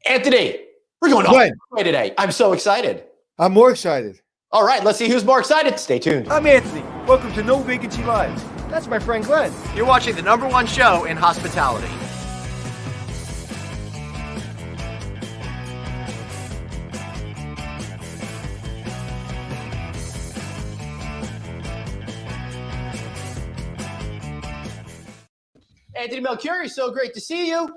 Anthony, we're going Off-Broadway today. I'm so excited. I'm more excited. All right, let's see who's more excited. Stay tuned. I'm Anthony. Welcome to No Vacancy Live. That's my friend Glenn. You're watching the #1 show in hospitality. Anthony Melchiori, so great to see you.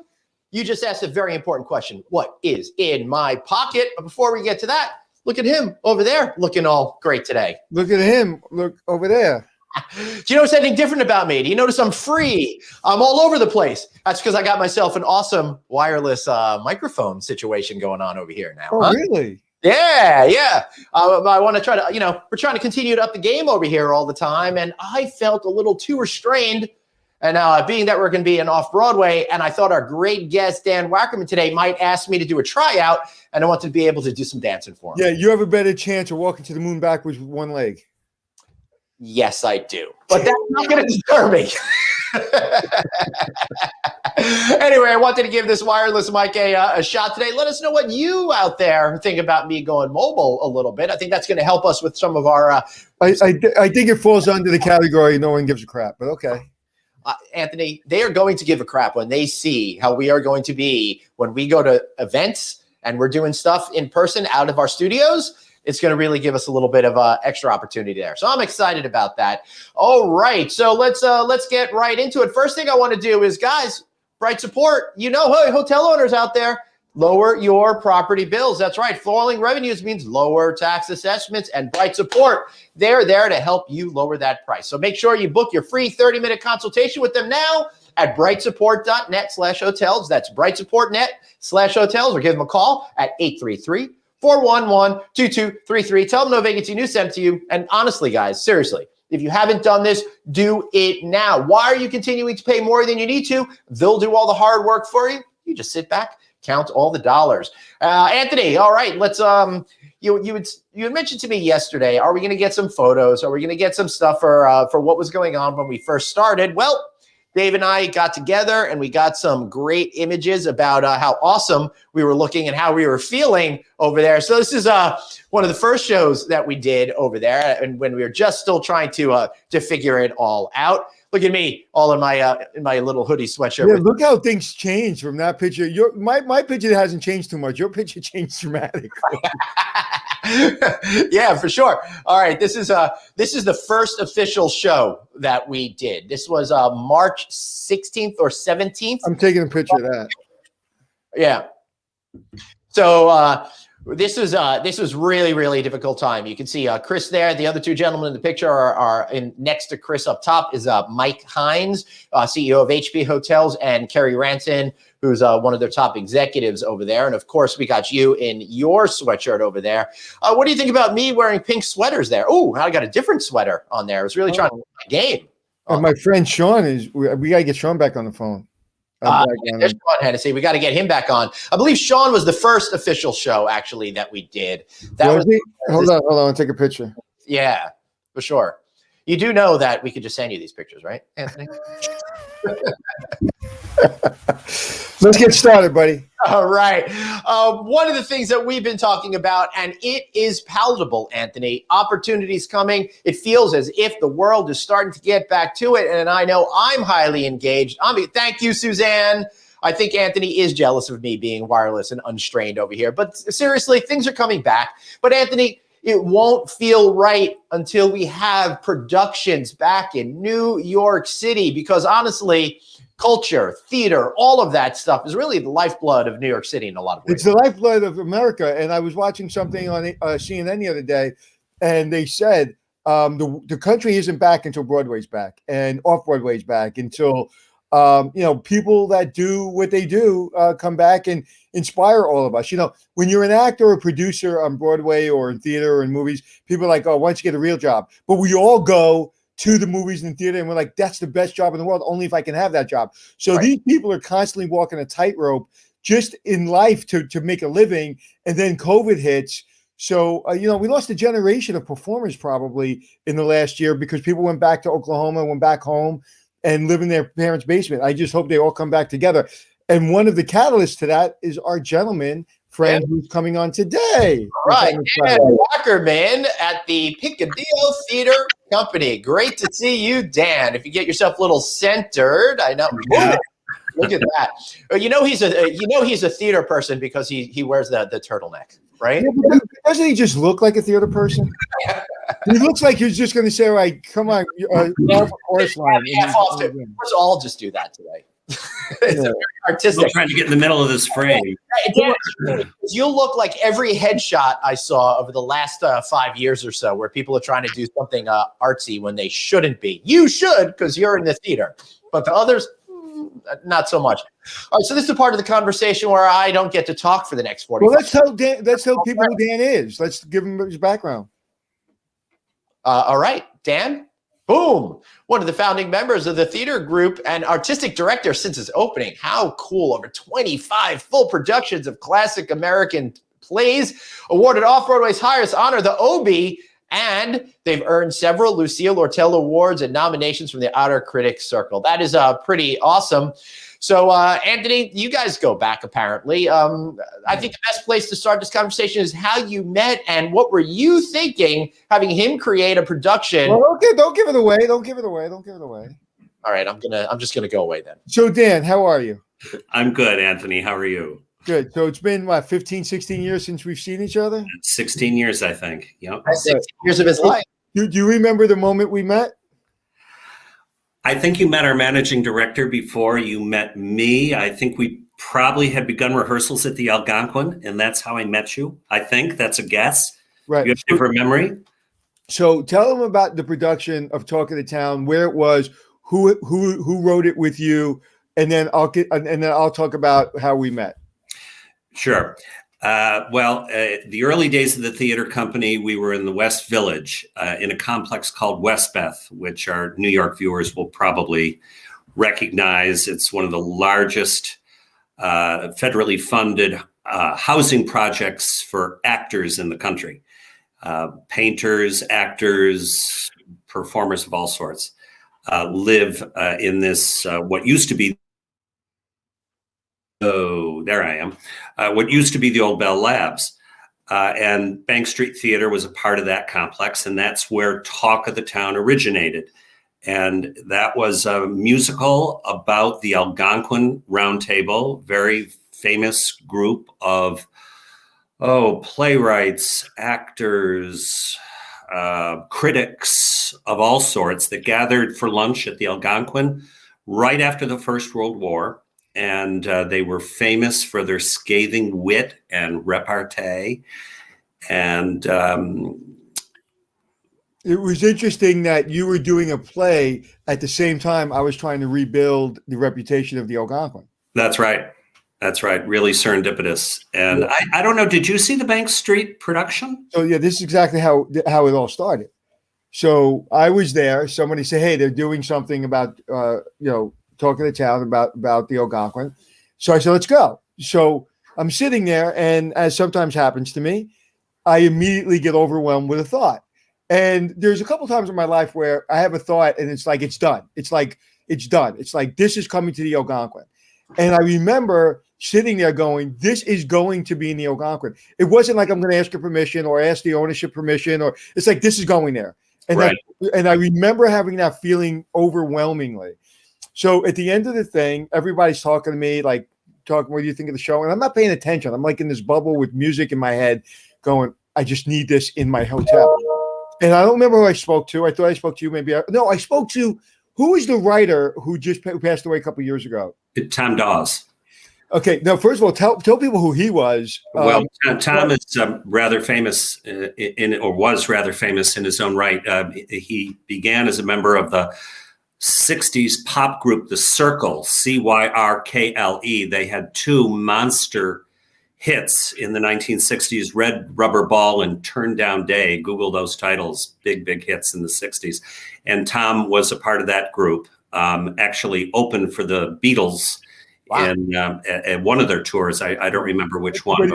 You just asked a very important question. What is in my pocket? But before we get to that, look at him over there looking all great today. Look at him. Look over there. Do you notice anything different about me? Do you notice I'm free? I'm all over the place. That's because I got myself an awesome wireless microphone situation going on over here now. Oh, really? Yeah. I want to try to, we're trying to continue to up the game over here all the time. And I felt a little too restrained. And being that we're going to be in Off-Broadway, and I thought our great guest, Dan Wackerman, today might ask me to do a tryout, and I wanted to be able to do some dancing for him. Yeah, you have a better chance of walking to the moon backwards with one leg. Yes, I do. But that's not going to deter me. Anyway, I wanted to give this wireless mic a shot today. Let us know what you out there think about me going mobile a little bit. I think that's going to help us with some of our... I think it falls under the category no one gives a crap, but okay. Anthony, they are going to give a crap when they see how we are going to be when we go to events and we're doing stuff in person out of our studios. It's going to really give us a little bit of extra opportunity there. So I'm excited about that. All right. So let's get right into it. First thing I want to do is, guys, Bright Support. Hotel owners out there, lower your property bills. That's right. Falling revenues means lower tax assessments, and Bright Support, they're there to help you lower that price. So make sure you book your free 30-minute consultation with them now at brightsupport.net/hotels. That's brightsupport.net/hotels, or give them a call at 833-411-2233. Tell them No Vacancy News sent to you. And honestly, guys, seriously, if you haven't done this, do it now. Why are you continuing to pay more than you need to? They'll do all the hard work for you. You just sit back, count all the dollars. Anthony, all right, let's you had mentioned to me yesterday, are we going to get some photos? Are we going to get some stuff for what was going on when we first started? Well, Dave and I got together and we got some great images about how awesome we were looking and how we were feeling over there. So this is one of the first shows that we did over there, and when we were just still trying to figure it all out. Look at me, all in my little hoodie sweatshirt. Yeah, look how things changed from that picture. My picture hasn't changed too much. Your picture changed dramatically. Yeah, for sure. All right, this is the first official show that we did. This was March 16th or 17th. I'm taking a picture of that. Yeah. So this was really, really difficult time. You can see Chris there. The other two gentlemen in the picture are next to Chris up top is Mike Hines, CEO of HP Hotels, and Kerry Ranson, who's one of their top executives over there. And of course, we got you in your sweatshirt over there. What do you think about me wearing pink sweaters there? Oh, I got a different sweater on there. I was really trying to play my game. And my friend Sean we got to get Sean back on the phone. There's Sean Hennessy. We got to get him back on. I believe Sean was the first official show actually that we did. Hold on. I'll take a picture. Yeah, for sure. You do know that we could just send you these pictures, right, Anthony? Let's get started, buddy. All right. One of the things that we've been talking about, and it is palatable, Anthony, opportunities coming. It feels as if the world is starting to get back to it. And I know I'm highly engaged. Thank you, Suzanne. I think Anthony is jealous of me being wireless and unstrained over here. But seriously, things are coming back. But Anthony, it won't feel right until we have productions back in New York City, because honestly, culture, theater, all of that stuff is really the lifeblood of New York City in a lot of ways. It's the lifeblood of America. And I was watching something on CNN the other day, and they said the country isn't back until Broadway's back, and Off-Broadway's back until people that do what they do come back and inspire all of us. When you're an actor or producer on Broadway or in theater or in movies, people are like, oh, why don't you get a real job? But we all go to the movies and theater and we're like, that's the best job in the world, only if I can have that job. So These people are constantly walking a tightrope just in life to make a living. And then COVID hits. So, we lost a generation of performers probably in the last year because people went back to Oklahoma, went back home and live in their parents' basement. I just hope they all come back together. And one of the catalysts to that is our gentleman friend who's coming on today. All right, Dan Wackerman at the Peccadillo Theater Company. Great to see you, Dan. If you get yourself a little centered, I know. Yeah. Look at that. He's a theater person because he wears the turtleneck, right? Yeah, but doesn't he just look like a theater person? He looks like he's just going to say, "Like, come on, chorus line." Let's all just do that today. It's a very artistic. I'm trying to get in the middle of this frame. You look like every headshot I saw over the last 5 years or so, where people are trying to do something artsy when they shouldn't be. You should, because you're in the theater, but the others, not so much. All right, so this is a part of the conversation where I don't get to talk for the next 40. Well, let's tell people who Dan is. Let's give him his background. All right, Dan. Boom. One of the founding members of the theater group and artistic director since its opening. How cool. Over 25 full productions of classic American plays, awarded Off-Broadway's highest honor, the Obie, and they've earned several Lucille Lortel Awards and nominations from the Outer Critics Circle. That is pretty awesome. So, Anthony, you guys go back, apparently. I think the best place to start this conversation is how you met and what were you thinking having him create a production? Well, okay, don't give it away. Don't give it away. Don't give it away. All right, I'm just gonna go away then. So, Dan, how are you? I'm good, Anthony. How are you? Good. So it's been, 15, 16 years since we've seen each other? 16 years, I think. Yep. 16 years of his life. Do you remember the moment we met? I think you met our managing director before you met me. I think we probably had begun rehearsals at the Algonquin, and that's how I met you. I think that's a guess. Right. You have different memory? So tell them about the production of Talk of the Town, where it was, who wrote it with you, and then I'll talk about how we met. Sure. The early days of the theater company, we were in the West Village in a complex called Westbeth, which our New York viewers will probably recognize. It's one of the largest federally funded housing projects for actors in the country. Painters, actors, performers of all sorts live in this, what used to be there I am. What used to be the old Bell Labs. And Bank Street Theater was a part of that complex, and that's where Talk of the Town originated. And that was a musical about the Algonquin Round Table, very famous group of playwrights, actors, critics of all sorts that gathered for lunch at the Algonquin right after the First World War. And they were famous for their scathing wit and repartee. And it was interesting that you were doing a play at the same time I was trying to rebuild the reputation of the Algonquin. That's right. That's right. Really serendipitous. And yeah. I don't know, did you see the Bank Street production? So yeah, this is exactly how it all started. So I was there. Somebody said, hey, they're doing something about, Talk of the Town about the Algonquin. So I said, let's go. So I'm sitting there, and as sometimes happens to me, I immediately get overwhelmed with a thought. And there's a couple times in my life where I have a thought and it's like, it's done. It's like, it's done. It's like, this is coming to the Algonquin. And I remember sitting there going, this is going to be in the Algonquin. It wasn't like I'm going to ask your permission or ask the ownership permission, or it's like, this is going there. And, right. And I remember having that feeling overwhelmingly. So at the end of the thing, everybody's talking to me, like, what do you think of the show? And I'm not paying attention. I'm like in this bubble with music in my head going, I just need this in my hotel. And I don't remember who I spoke to. I thought I spoke to you. I spoke to, who is the writer who just passed away a couple of years ago? Tom Dawes. Okay. Now, first of all, tell people who he was. Well, Tom is rather famous was rather famous in his own right. He began as a member of the 60s pop group, The Circle, Cyrkle. They had two monster hits in the 1960s, Red Rubber Ball and Turn Down Day. Google those titles, big hits in the 60s. And Tom was a part of that group, actually opened for the Beatles. Wow. In one of their tours. I don't remember which one.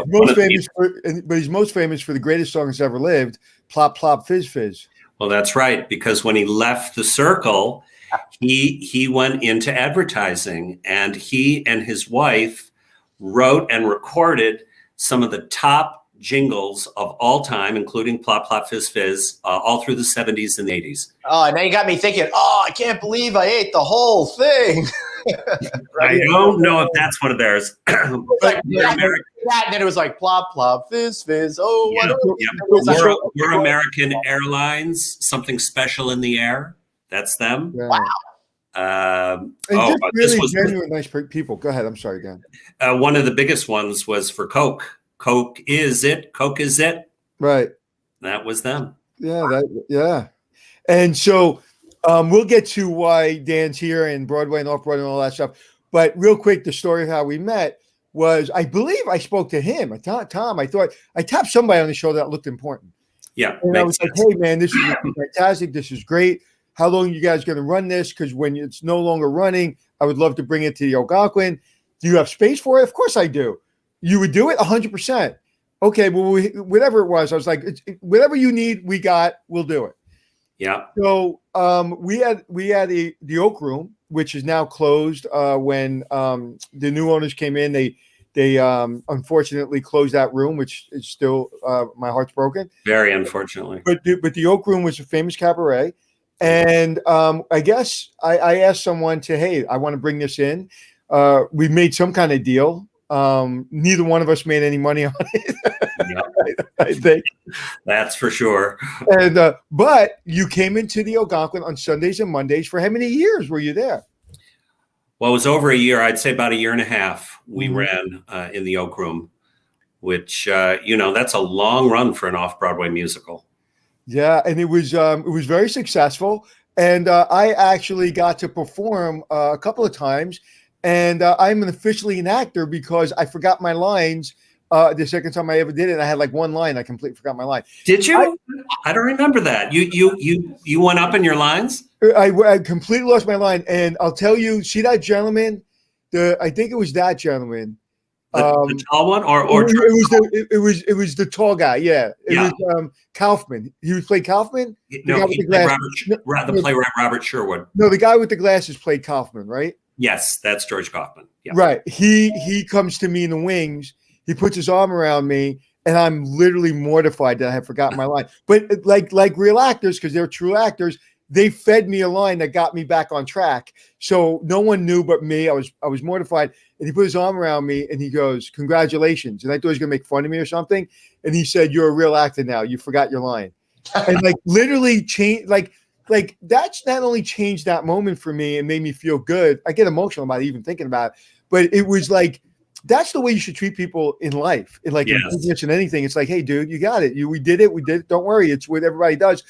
But he's most famous for the greatest song that's ever lived, Plop, Plop, Fizz, Fizz. Well, that's right, because when he left The Circle, He went into advertising, and he and his wife wrote and recorded some of the top jingles of all time, including Plop Plop Fizz Fizz, all through the 70s and 80s. Oh, now you got me thinking, oh, I can't believe I ate the whole thing. I don't know if that's one of theirs. Like, that, and then it was like Plop Plop Fizz Fizz. Oh, Yeah, what yeah. We're American Airlines, something special in the air. That's them. Yeah. Wow. And This really was genuine, nice people. Go ahead. I'm sorry, again. one of the biggest ones was for Coke. Coke is it. Coke is it. Right. That was them. Yeah. Yeah. And so we'll get to why Dan's here and Broadway and Off-Broadway and all that stuff. But real quick, the story of how we met was, I believe I spoke to him. Tom, I thought I tapped somebody on the show that looked important. Yeah. And I was like, hey, man, this is fantastic. This is great. How long are you guys going to run this? Because when it's no longer running, I would love to bring it to the Algonquin. Do you have space for it? Of course I do. You would do it? 100%. Okay, well, whatever it was, I was like, whatever you need, we'll do it. Yeah. So we had the Oak Room, which is now closed. When the new owners came in, they unfortunately closed that room, which is still my heart's broken. Very unfortunately. But the Oak Room was a famous cabaret. And I guess I asked someone hey, I want to bring this in. We made some kind of deal. Neither one of us made any money on it. I think that's for sure. And but you came into the Algonquin on Sundays and Mondays. For how many years were you there? Well, it was over a year. I'd say about a year and a half. We ran in the Oak Room, which that's a long run for an off-Broadway musical. Yeah, and it was very successful, and I actually got to perform a couple of times, and I'm officially an actor because I forgot my lines the second time I ever did it. And I had like one line. I completely forgot my line. Did you? I don't remember that. You went up in your lines? I completely lost my line, and I'll tell you. See that gentleman? I think it was that gentleman. The tall one, or it was the tall guy. Yeah, it was Kaufman. He played Kaufman. No, he played the playwright Robert Sherwood. No, the guy with the glasses played Kaufman, right? Yes, that's George Kaufman. Yeah. Right. He comes to me in the wings. He puts his arm around me, and I'm literally mortified that I have forgotten my line. But like real actors, because they're true actors, they fed me a line that got me back on track. So no one knew but me. I was mortified. And he put his arm around me and he goes, "Congratulations." And I thought he was going to make fun of me or something. And he said, "You're a real actor now. You forgot your line." And literally changed, like that's not only changed that moment for me and made me feel good. I get emotional about even thinking about it, but it was like, that's the way you should treat people in life. In business and anything. It's like, hey, dude, you got it. We did it. Don't worry. It's what everybody does.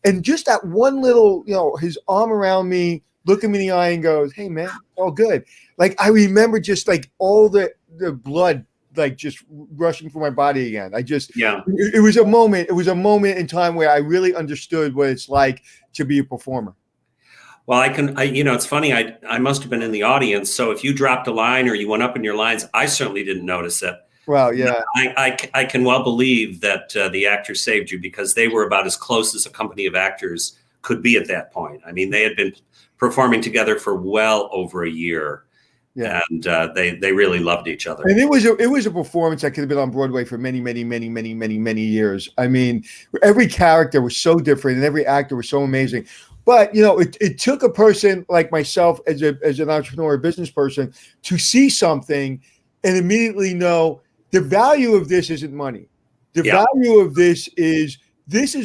And just that one little, his arm around me, looking me in the eye and goes, "Hey, man, all good." Like, I remember just like all the blood, like just rushing through my body again. It was a moment. It was a moment in time where I really understood what it's like to be a performer. Well, it's funny. I must have been in the audience. So if you dropped a line or you went up in your lines, I certainly didn't notice it. Well, yeah. I can well believe that the actors saved you, because they were about as close as a company of actors could be at that point. I mean, they had been performing together for well over a year. Yeah. And they really loved each other. And it was a performance that could have been on Broadway for many, many, many, many, many, many years. I mean, every character was so different and every actor was so amazing. But, it took a person like myself as an entrepreneur, a business person, to see something and immediately know the value of this isn't money. The value of this is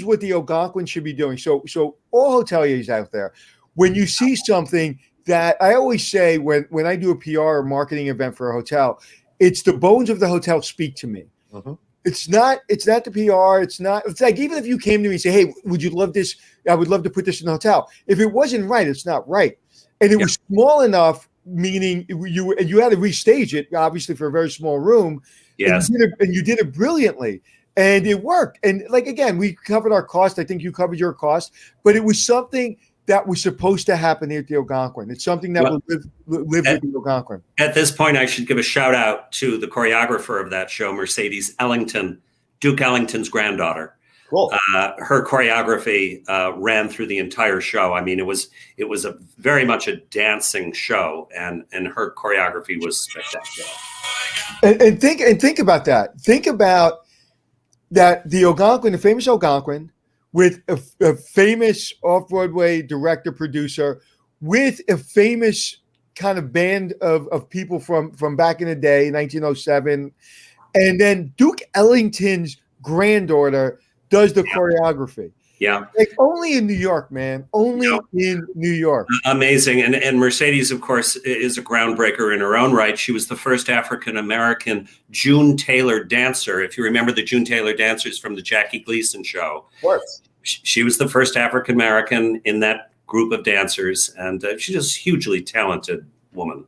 what the Algonquin should be doing. So all hoteliers out there, when you see something that I always say when I do a PR or marketing event for a hotel, it's the bones of the hotel speak to me. Uh-huh. It's not the PR. It's like, even if you came to me and say, "Hey, would you love this? I would love to put this in the hotel." If it wasn't right, it's not right. And it was small enough, meaning you had to restage it, obviously, for a very small room. Yes. And you did it brilliantly. And it worked. And again, we covered our cost. I think you covered your cost, but it was something that was supposed to happen here at the Algonquin. It's something that will live with the Algonquin. At this point, I should give a shout out to the choreographer of that show, Mercedes Ellington, Duke Ellington's granddaughter. Cool. Her choreography ran through the entire show. I mean, it was a very much a dancing show, and her choreography was spectacular. And think about that. Think about that. The famous Algonquin, with a famous off-Broadway director producer, with a famous kind of band of people from back in the day, 1907, and then Duke Ellington's granddaughter does the choreography. Yeah. Like only in New York, man. Only in New York. Amazing. And Mercedes, of course, is a groundbreaker in her own right. She was the first African-American June Taylor dancer. If you remember the June Taylor dancers from the Jackie Gleason show. Of course. She was the first African-American in that group of dancers. And she's just a hugely talented woman.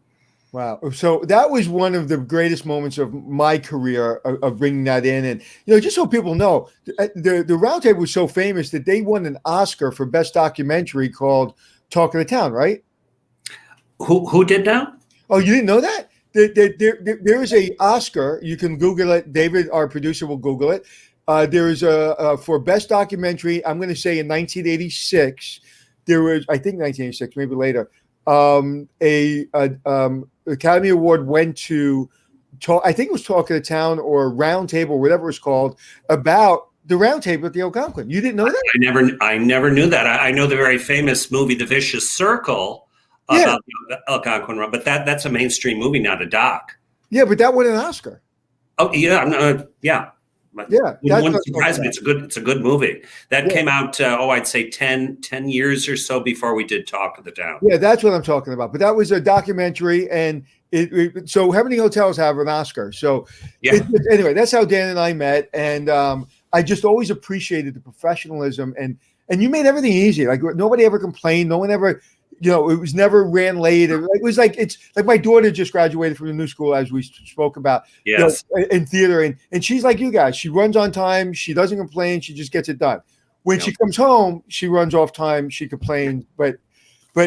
Wow. So that was one of the greatest moments of my career of bringing that in. And, just so people know, the Round Table was so famous that they won an Oscar for Best Documentary called Talk of the Town, right? Who did that? Oh, you didn't know that? There is a Oscar. You can Google it. David, our producer, will Google it. There is for Best Documentary, I'm going to say in 1986, there was, I think 1986, maybe later, Academy Award went to I think it was Talk of the Town or Round Table, whatever it was called, about the Round Table at the Algonquin. You didn't know that? I never knew that. I know the very famous movie, The Vicious Circle, about the Algonquin Run, but that's a mainstream movie, not a doc. Yeah, but that won an Oscar. Oh yeah, yeah. But yeah, it wouldn't surprise me. It's a good movie. That came out, I'd say 10 years or so before we did Talk of the Town. Yeah, that's what I'm talking about. But that was a documentary, and so how many hotels have an Oscar? So anyway, that's how Dan and I met, and I just always appreciated the professionalism, and you made everything easy. Like nobody ever complained. No one ever. It was never ran late. It was like it's like my daughter just graduated from the new school, as we spoke about, in theater, and she's like you guys. She runs on time. She doesn't complain. She just gets it done. When she comes home, she runs off time. She complains, but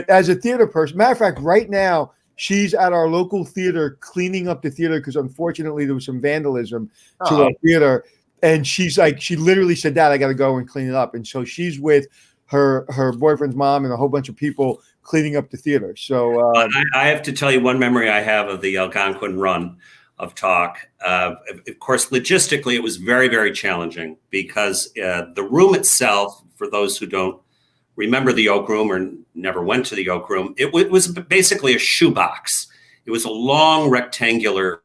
as a theater person, matter of fact, right now she's at our local theater cleaning up the theater because unfortunately there was some vandalism to our theater, and she's like, she literally said, "Dad, I got to go and clean it up," and so she's with her boyfriend's mom and a whole bunch of people cleaning up the theater. So I have to tell you one memory I have of the Algonquin run of Talk. Of course, logistically, it was very, very challenging because the room itself, for those who don't remember the Oak Room or never went to the Oak Room, it was basically a shoebox. It was a long rectangular.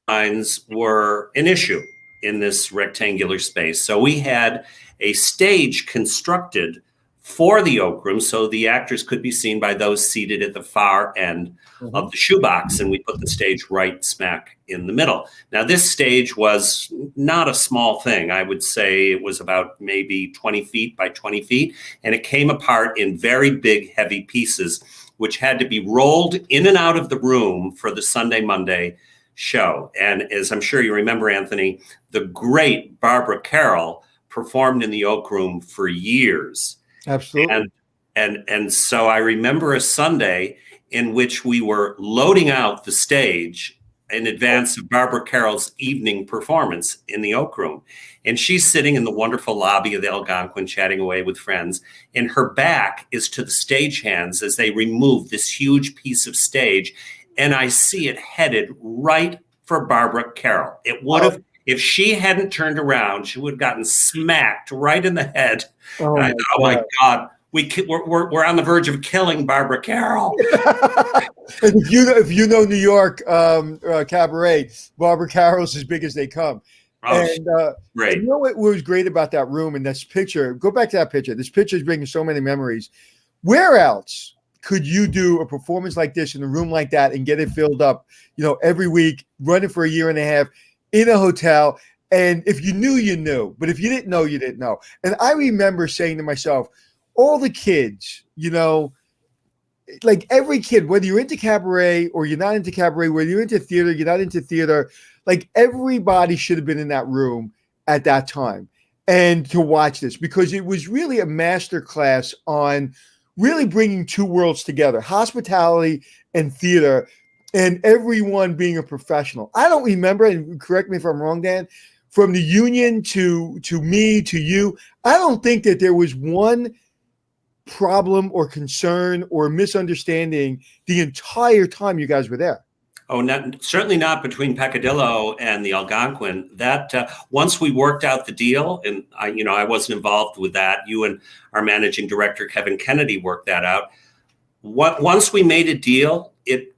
Lines were an issue in this rectangular space. So we had a stage constructed for the Oak Room so the actors could be seen by those seated at the far end of the shoebox, and we put the stage right smack in the middle. Now, this stage was not a small thing. I would say it was about maybe 20 feet by 20 feet, and it came apart in very big, heavy pieces, which had to be rolled in and out of the room for the Sunday, Monday show. And as I'm sure you remember, Anthony, the great Barbara Carroll performed in the Oak Room for years. Absolutely. And so I remember a Sunday in which we were loading out the stage in advance of Barbara Carroll's evening performance in the Oak Room. And she's sitting in the wonderful lobby of the Algonquin chatting away with friends. And her back is to the stagehands as they remove this huge piece of stage. And I see it headed right for Barbara Carroll. It would have, if she hadn't turned around, she would have gotten smacked right in the head. Oh my God. We're on the verge of killing Barbara Carroll. And if you know New York cabaret, Barbara Carroll's as big as they come. And great. You know what was great about that room and this picture? Go back to that picture. This picture is bringing so many memories. Where else could you do a performance like this in a room like that and get it filled up, every week, running for a year and a half in a hotel? And if you knew, you knew. But if you didn't know, you didn't know. And I remember saying to myself, all the kids, like every kid, whether you're into cabaret or you're not into cabaret, whether you're into theater, you're not into theater, like everybody should have been in that room at that time and to watch this, because it was really a master class on really bringing two worlds together, hospitality and theater, and everyone being a professional. I don't remember, and correct me if I'm wrong, Dan, from the union to me to you, I don't think that there was one problem or concern or misunderstanding the entire time you guys were there. Oh, certainly not between Peccadillo and the Algonquin. That once we worked out the deal, and I wasn't involved with that. You and our managing director Kevin Kennedy worked that out. Once we made a deal, it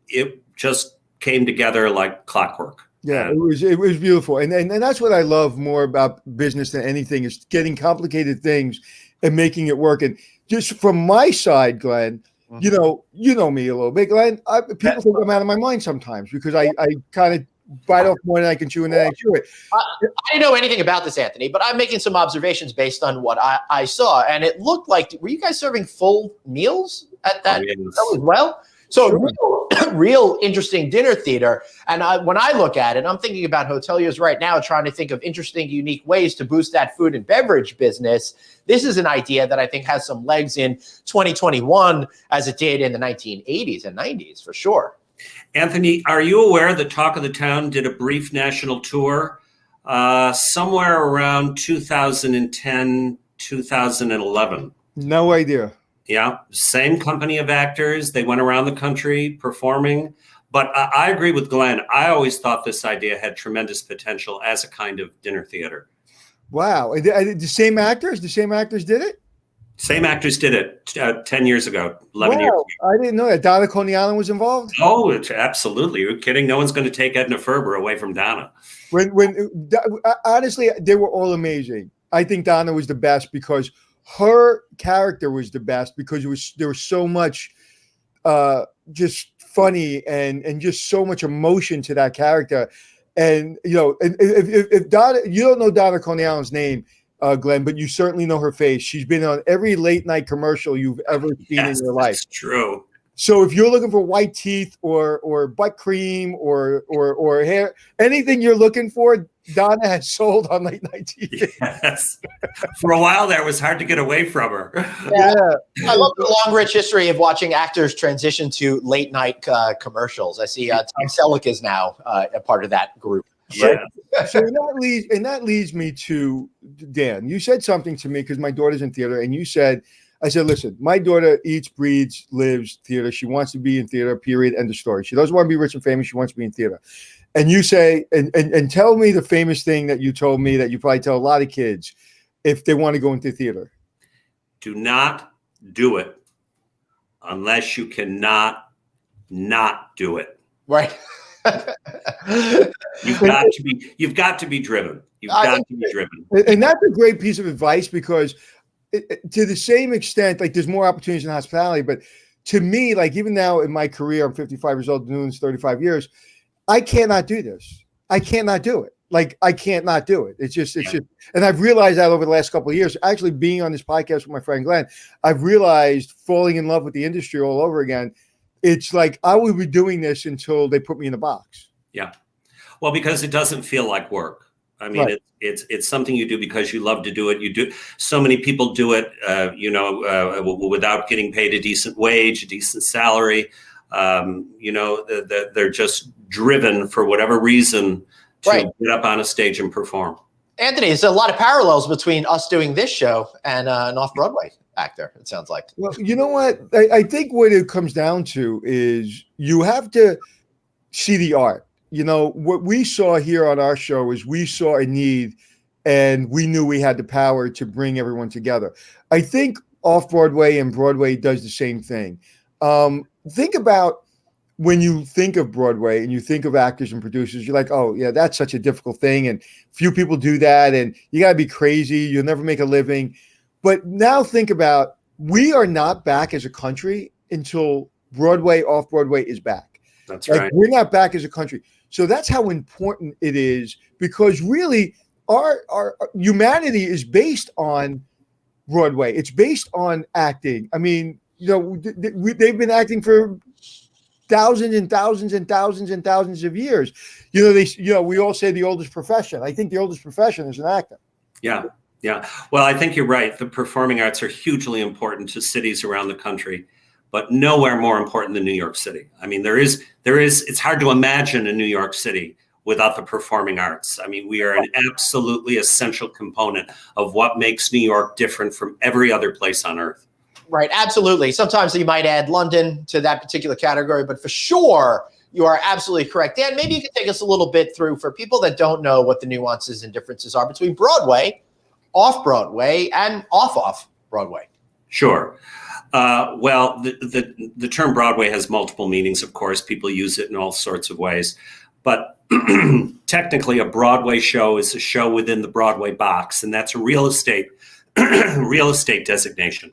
just came together like clockwork. Yeah, it was beautiful, and that's what I love more about business than anything is getting complicated things and making it work. And just from my side, Glenn. You know me a little bit, Glenn. People think I'm out of my mind sometimes because I kind of bite off more than I can chew and then I chew it. I didn't know anything about this, Anthony, but I'm making some observations based on what I saw. And it looked like, were you guys serving full meals at that as well? So Sure. real interesting dinner theater. And when I look at it, I'm thinking about hoteliers right now trying to think of interesting, unique ways to boost that food and beverage business. This is an idea that I think has some legs in 2021 as it did in the 1980s and 90s, for sure. Anthony, are you aware that Talk of the Town did a brief national tour somewhere around 2010, 2011? No idea. Yeah, same company of actors. They went around the country performing. But I agree with Glenn. I always thought this idea had tremendous potential as a kind of dinner theater. Wow. The same actors? The same actors did it? Same actors did it 10 years ago, 11 years ago. I didn't know that. Donna Coney Island was involved? Oh, absolutely. You're kidding. No one's going to take Edna Ferber away from Donna. Honestly, they were all amazing. I think Donna was the best because her character was the best because there was so much just funny and just so much emotion to that character. And if Donna, you don't know Donna Coney Island's name, Glenn, but you certainly know her face. She's been on every late night commercial you've ever seen in your life. That's true. So if you're looking for white teeth or butt cream or hair, anything you're looking for, Donna has sold on late night TV. Yes. For a while there, it was hard to get away from her. Yeah. I love the long, rich history of watching actors transition to late night commercials. I see Tom Selleck is now a part of that group. Yeah. So that leads me to Dan. You said something to me because my daughter's in theater, and I said, listen, my daughter eats, breathes, lives theater. She wants to be in theater, period, end of story. She doesn't want to be rich and famous. She wants to be in theater. And you say, and tell me the famous thing that you told me that you probably tell a lot of kids if they want to go into theater. Do not do it unless you cannot not do it. Right. You've got to be driven. You've got to be driven. And that's a great piece of advice because to the same extent, like there's more opportunities in hospitality, but to me, like even now in my career, I'm 55 years old, doing this 35 years. I cannot do this. I cannot do it. Like I can't not do it. It's just, and I've realized that over the last couple of years, actually being on this podcast with my friend Glenn, I've realized falling in love with the industry all over again. It's like, I will be doing this until they put me in a box. Yeah. Well, because it doesn't feel like work. I mean, Right. it's something you do because you love to do it. You do. So many people do it, without getting paid a decent wage, a decent salary. They're just driven for whatever reason to get up on a stage and perform. Anthony, there's a lot of parallels between us doing this show and an off-Broadway actor, it sounds like. Well, you know what? I think what it comes down to is you have to see the art. You know, what we saw here on our show is we saw a need and we knew we had the power to bring everyone together. I think Off-Broadway and Broadway does the same thing. Think about when you think of Broadway and you think of actors and producers, you're like, oh, yeah, that's such a difficult thing. And few people do that. And you got to be crazy. You'll never make a living. But now think about, we are not back as a country until Broadway, Off-Broadway is back. That's like, right. We're not back as a country. So that's how important it is because really our humanity is based on Broadway. It's based on acting. I mean, they've been acting for thousands and thousands and thousands and thousands of years. We all say the oldest profession. I think the oldest profession is an actor. Yeah. Yeah. Well, I think you're right. The performing arts are hugely important to cities around the country, but nowhere more important than New York City. I mean, it's hard to imagine in New York City without the performing arts. I mean, we are an absolutely essential component of what makes New York different from every other place on earth. Right, absolutely. Sometimes you might add London to that particular category, but for sure, you are absolutely correct. Dan, maybe you could take us a little bit through, for people that don't know what the nuances and differences are between Broadway, off-Broadway, and off-Broadway. Sure. Well, the term Broadway has multiple meanings, of course. People use it in all sorts of ways. But technically, a Broadway show is a show within the Broadway box, and that's a real estate designation.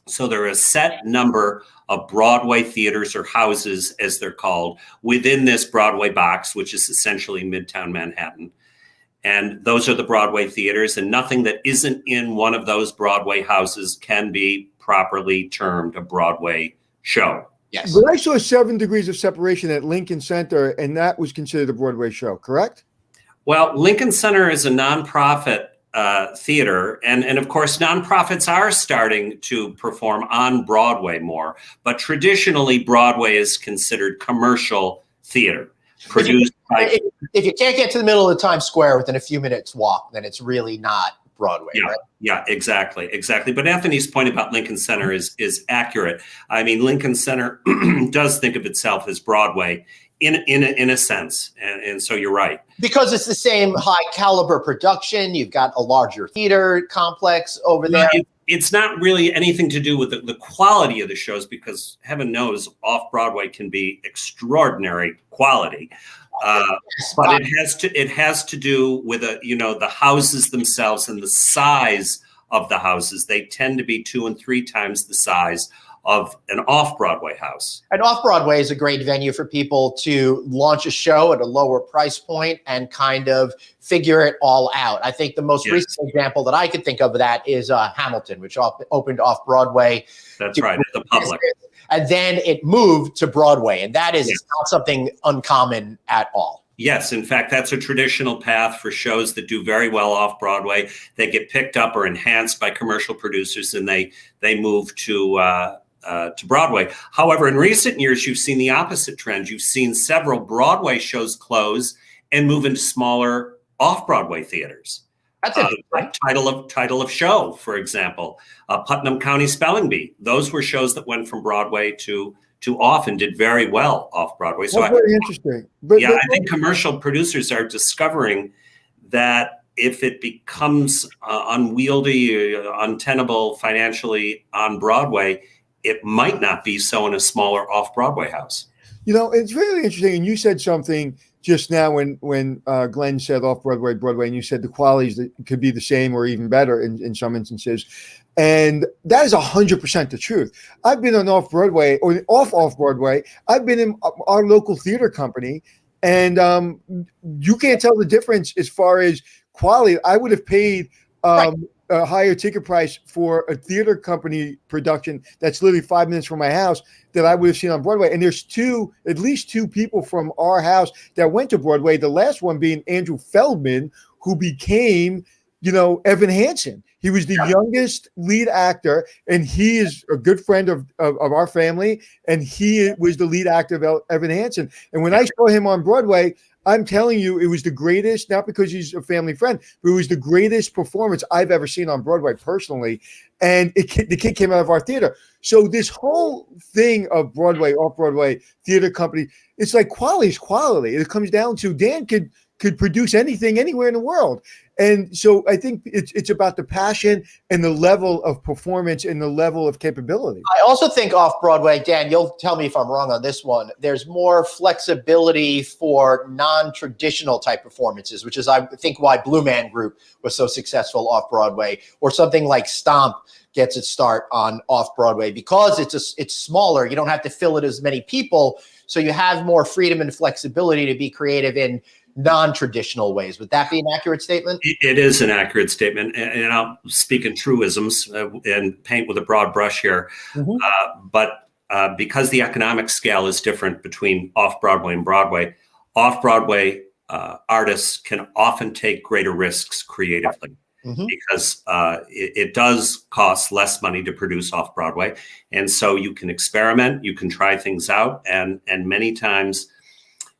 So there are a set number of Broadway theaters or houses, as they're called, within this Broadway box, which is essentially Midtown Manhattan. And those are the Broadway theaters, and nothing that isn't in one of those Broadway houses can be properly termed a Broadway show. Yes. But I saw 7 Degrees of Separation at Lincoln Center, and that was considered a Broadway show, correct? Well, Lincoln Center is a nonprofit theater, and of course, nonprofits are starting to perform on Broadway more. But traditionally, Broadway is considered commercial theater. Produced by, if you can't get to the middle of Times Square within a few minutes walk, then it's really not Broadway, yeah, right? Yeah, exactly. But Anthony's point about Lincoln Center is accurate. I mean, Lincoln Center does think of itself as Broadway in a sense, and so you're right. Because it's the same high caliber production, you've got a larger theater complex over there. It's not really anything to do with the quality of the shows, because heaven knows off-Broadway can be extraordinary quality. But it has to do with the houses themselves and the size of the houses. They tend to be 2 and 3 times the size of an off-Broadway house. And off-Broadway is a great venue for people to launch a show at a lower price point and kind of figure it all out. I think the most recent example that I could think of that is Hamilton, which opened off-Broadway. That's right, at the public. And then it moved to Broadway, and that is not something uncommon at all. Yes, in fact, that's a traditional path for shows that do very well off Broadway. They get picked up or enhanced by commercial producers, and they move to Broadway. However, in recent years, you've seen the opposite trend. You've seen several Broadway shows close and move into smaller off-Broadway theaters. That's it. Like title of show, for example, Putnam County Spelling Bee. Those were shows that went from Broadway to off and did very well off Broadway. So that's very interesting. I think commercial producers are discovering that if it becomes unwieldy, untenable financially on Broadway, it might not be so in a smaller off-Broadway house. It's really interesting. And you said something just now when Glenn said off-Broadway, Broadway, and you said the qualities that could be the same or even better in some instances. And that is 100% the truth. I've been on off-Broadway or off-Broadway. I've been in our local theater company, and you can't tell the difference as far as quality. I would have paid a higher ticket price for a theater company production that's literally 5 minutes from my house that I would have seen on Broadway. And there's at least two people from our house that went to Broadway. The last one being Andrew Feldman, who became, Evan Hansen. He was the youngest lead actor, and he is a good friend of our family. And he was the lead actor of Evan Hansen. And when I saw him on Broadway, I'm telling you, it was the greatest, not because he's a family friend, but it was the greatest performance I've ever seen on Broadway personally. And the kid came out of our theater. So this whole thing of Broadway, off-Broadway, theater company, it's like quality is quality. It comes down to Dan could produce anything anywhere in the world. And so I think it's about the passion and the level of performance and the level of capability. I also think off-Broadway, Dan, you'll tell me if I'm wrong on this one, there's more flexibility for non-traditional type performances, which is, I think, why Blue Man Group was so successful off-Broadway, or something like Stomp gets its start on off-Broadway, because it's smaller. You don't have to fill it as many people, so you have more freedom and flexibility to be creative in non-traditional ways. Would that be an accurate statement? It is an accurate statement, and I'll speak in truisms and paint with a broad brush here. But because the economic scale is different between off-Broadway and Broadway, off-Broadway artists can often take greater risks creatively. Because it does cost less money to produce off-Broadway. And so you can experiment, you can try things out, and many times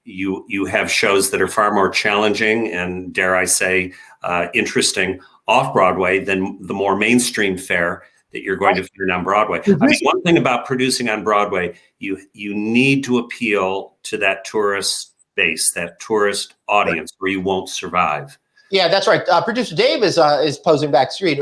you have shows that are far more challenging and, dare I say, interesting off-Broadway than the more mainstream fare that you're going to find on Broadway. I mean, one thing about producing on Broadway, you need to appeal to that tourist base, that tourist audience, where you won't survive. Yeah, that's right. Producer Dave is posing backstreet.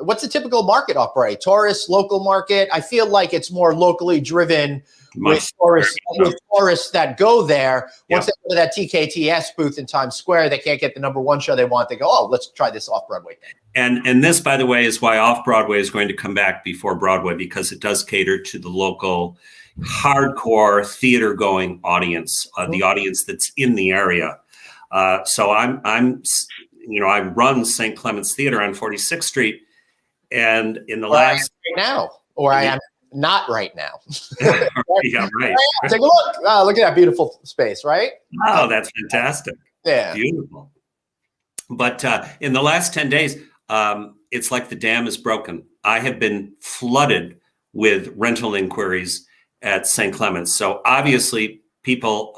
What's the typical market off-Broadway? Tourist, local market? I feel like it's more locally driven with tourists that go there. Once they go to that TKTS booth in Times Square, they can't get the #1 show they want. They go, oh, let's try this off-Broadway thing. And this, by the way, is why off-Broadway is going to come back before Broadway, because it does cater to the local hardcore theater-going audience, the audience that's in the area. So I run St. Clement's Theater on 46th Street, and in the last right now, or I am not right now. Yeah, right. Take a look. Look at that beautiful space, right? Oh, that's fantastic. Yeah, beautiful. But in the last 10 days, it's like the dam is broken. I have been flooded with rental inquiries at St. Clement's. So obviously, people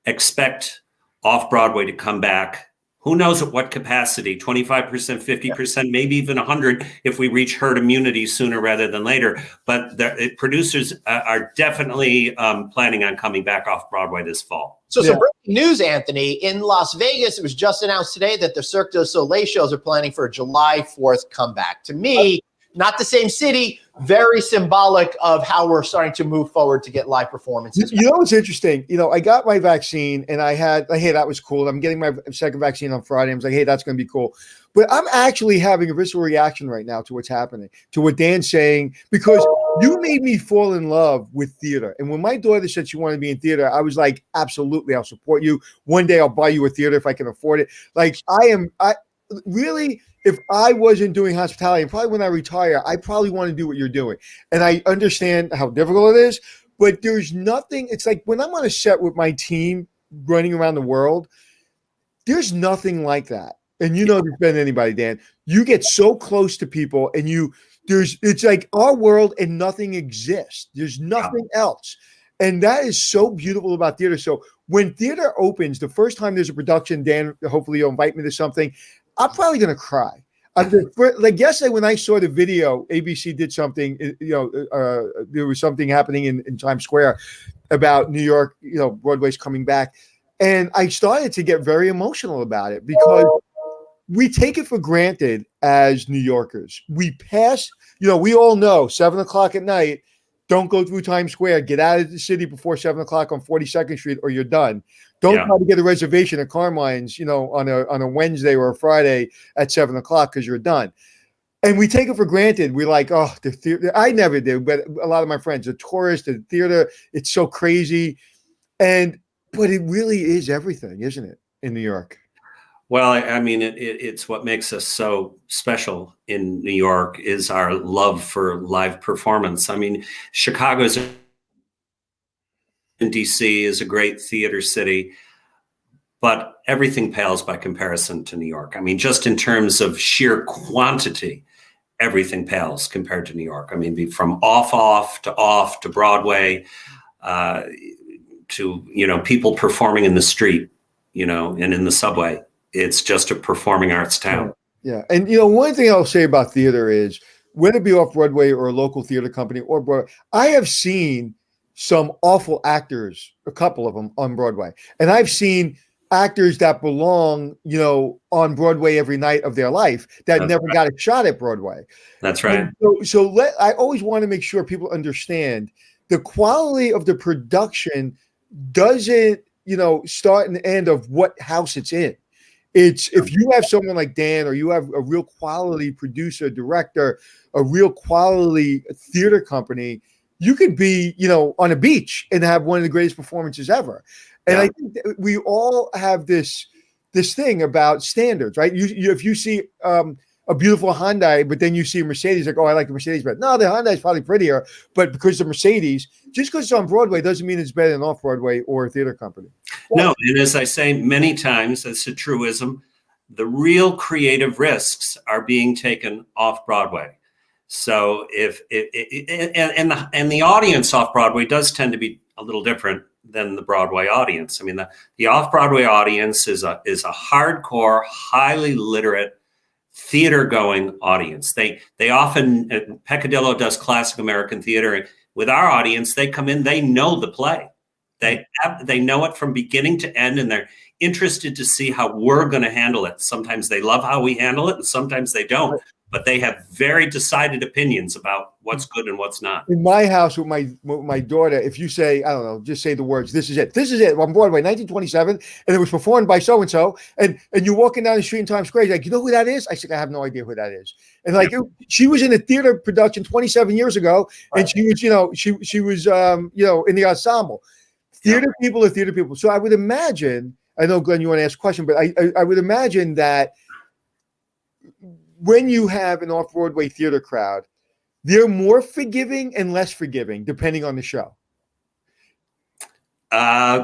expect off-Broadway to come back. Who knows at what capacity, 25%, 50%, maybe even 100 if we reach herd immunity sooner rather than later. But the producers are definitely planning on coming back off-Broadway this fall. So some breaking news, Anthony. In Las Vegas, it was just announced today that the Cirque du Soleil shows are planning for a July 4th comeback. To me, not the same city, very symbolic of how we're starting to move forward to get live performances. You know what's interesting? I got my vaccine and I had, hey, that was cool. I'm getting my second vaccine on Friday. I was like, hey, that's going to be cool. But I'm actually having a visceral reaction right now to what's happening, to what Dan's saying, because you made me fall in love with theater. And when my daughter said she wanted to be in theater, I was like, absolutely, I'll support you. One day I'll buy you a theater if I can afford it. Like I really, if I wasn't doing hospitality, and probably when I retire, I probably want to do what you're doing. And I understand how difficult it is, but there's nothing. It's like when I'm on a set with my team running around the world, there's nothing like that. And there's been anybody, Dan. You get so close to people, and it's like our world, and nothing exists. There's nothing else. And that is so beautiful about theater. So when theater opens, the first time there's a production, Dan, hopefully you'll invite me to something, I'm probably going to cry. Like yesterday when I saw the video, ABC did something, there was something happening in Times Square about New York, Broadway's coming back. And I started to get very emotional about it because we take it for granted as New Yorkers. We pass, we all know 7:00 at night, don't go through Times Square, get out of the city before 7:00 on 42nd Street or you're done. Don't try to get a reservation at Carmine's, on a Wednesday or a Friday at 7:00 because you're done. And we take it for granted. We're like, oh, the theater. I never did, but a lot of my friends, the tourists, the theater, it's so crazy. But it really is everything, isn't it, in New York? Well, I mean, it's what makes us so special in New York is our love for live performance. I mean, Chicago's in DC is a great theater city, but everything pales by comparison to New York. I mean, just in terms of sheer quantity, everything pales compared to New York. I mean, from off to Broadway, to, people performing in the street, and in the subway. It's just a performing arts town. Yeah. And, one thing I'll say about theater is whether it be off-Broadway or a local theater company or Broadway, I have seen some awful actors, a couple of them on Broadway. And I've seen actors that belong, on Broadway every night of their life that never got a shot at Broadway. That's right. I always want to make sure people understand the quality of the production doesn't, start and end of what house it's in. It's if you have someone like Dan, or you have a real quality producer, director, a real quality theater company, you could be, on a beach and have one of the greatest performances ever. And I think that we all have this thing about standards, right? If you see a beautiful Hyundai, but then you see a Mercedes, like, oh, I like the Mercedes better. No, the Hyundai is probably prettier, but because the Mercedes, just because it's on Broadway doesn't mean it's better than off-Broadway or a theater company. No, and as I say many times, it's a truism, the real creative risks are being taken off-Broadway. So and the audience off-Broadway does tend to be a little different than the Broadway audience. I mean, the off-Broadway audience is a hardcore, highly literate, theater-going audience. They often, Peccadillo does classic American theater, and with our audience, they come in, they know the play. They know it from beginning to end, and they're interested to see how we're going to handle it. Sometimes they love how we handle it, and sometimes they don't. But they have very decided opinions about what's good and what's not. In my house with my daughter, if you say, I don't know, just say the words, this is it on Broadway, 1927, and it was performed by so-and-so, and you're walking down the street in Times Square, like, you know who that is? I said, I have no idea who that is. And like, she was in a theater production 27 years ago, and she was, she was, in the ensemble. Theater people are theater people. So I would imagine, I know, Glenn, you want to ask a question, but I would imagine that when you have an off-Broadway theater crowd, they're more forgiving and less forgiving, depending on the show.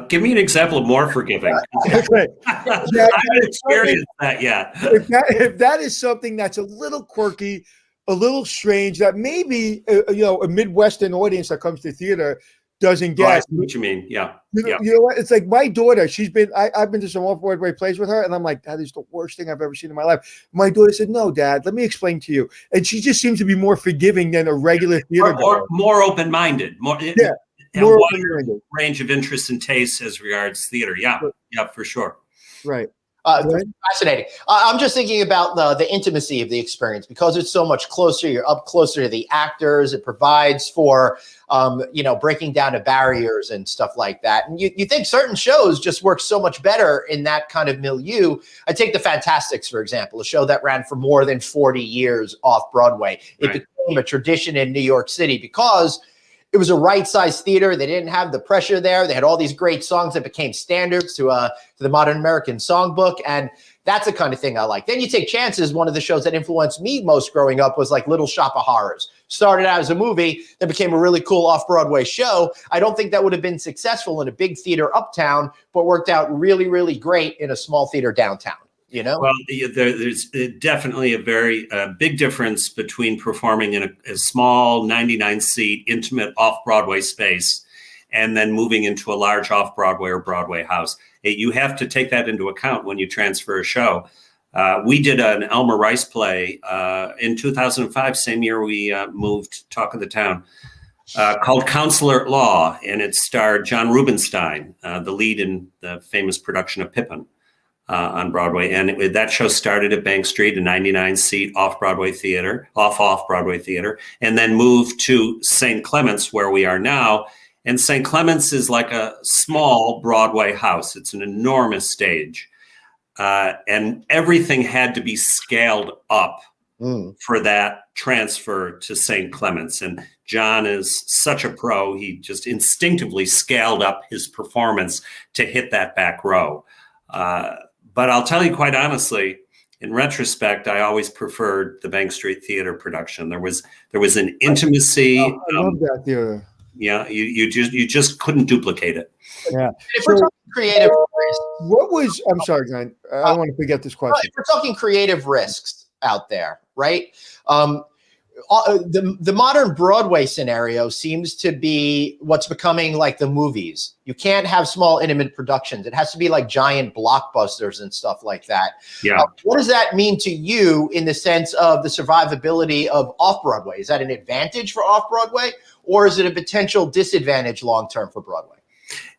Give me an example of more forgiving. Okay. I haven't experienced that yet. If that is something that's a little quirky, a little strange, that maybe a Midwestern audience that comes to theater doesn't get. Oh, I see what you mean. Yeah. You know what? It's like my daughter, I've been to some off-Broadway plays with her, and I'm like, that is the worst thing I've ever seen in my life. My daughter said, no, Dad, let me explain to you. And she just seems to be more forgiving than a regular theater or more open-minded. More open-minded. Range of interests and tastes as regards theater. Yeah, for sure. Right. Fascinating. I'm just thinking about the intimacy of the experience because it's so much closer. You're up closer to the actors. It provides for, breaking down of barriers and stuff like that. And you think certain shows just work so much better in that kind of milieu. I take The Fantastics, for example, a show that ran for more than 40 years off Broadway. It became a tradition in New York City because it was a right-sized theater. They didn't have the pressure there. They had all these great songs that became standards to the modern American songbook. And that's the kind of thing I like. Then you take chances. One of the shows that influenced me most growing up was like Little Shop of Horrors. Started out as a movie, then became a really cool off-Broadway show. I don't think that would have been successful in a big theater uptown, but worked out really, really great in a small theater downtown. Well, there's definitely a very big difference between performing in a small 99-seat intimate off-Broadway space and then moving into a large off-Broadway or Broadway house. You have to take that into account when you transfer a show. We did an Elmer Rice play in 2005, same year we moved Talk of the Town, called Counselor at Law, and it starred John Rubinstein, the lead in the famous production of Pippin. On Broadway, and that show started at Bank Street, a 99-seat off-Broadway theater, off-Broadway theater, and then moved to St. Clements, where we are now. And St. Clements is like a small Broadway house. It's an enormous stage, and everything had to be scaled up for that transfer to St. Clements. And John is such a pro; he just instinctively scaled up his performance to hit that back row. But I'll tell you quite honestly, in retrospect, I always preferred the Bank Street Theater production. There was an intimacy. I love that theater. Yeah, you just couldn't duplicate it. Yeah. If we're talking creative risks, I'm sorry, Glenn. I don't want to forget this question. If we're talking creative risks out there, right? The modern Broadway scenario seems to be what's becoming like the movies. You can't have small, intimate productions. It has to be like giant blockbusters and stuff like that. Yeah. What does that mean to you in the sense of the survivability of off-Broadway? Is that an advantage for off-Broadway, or is it a potential disadvantage long-term for Broadway?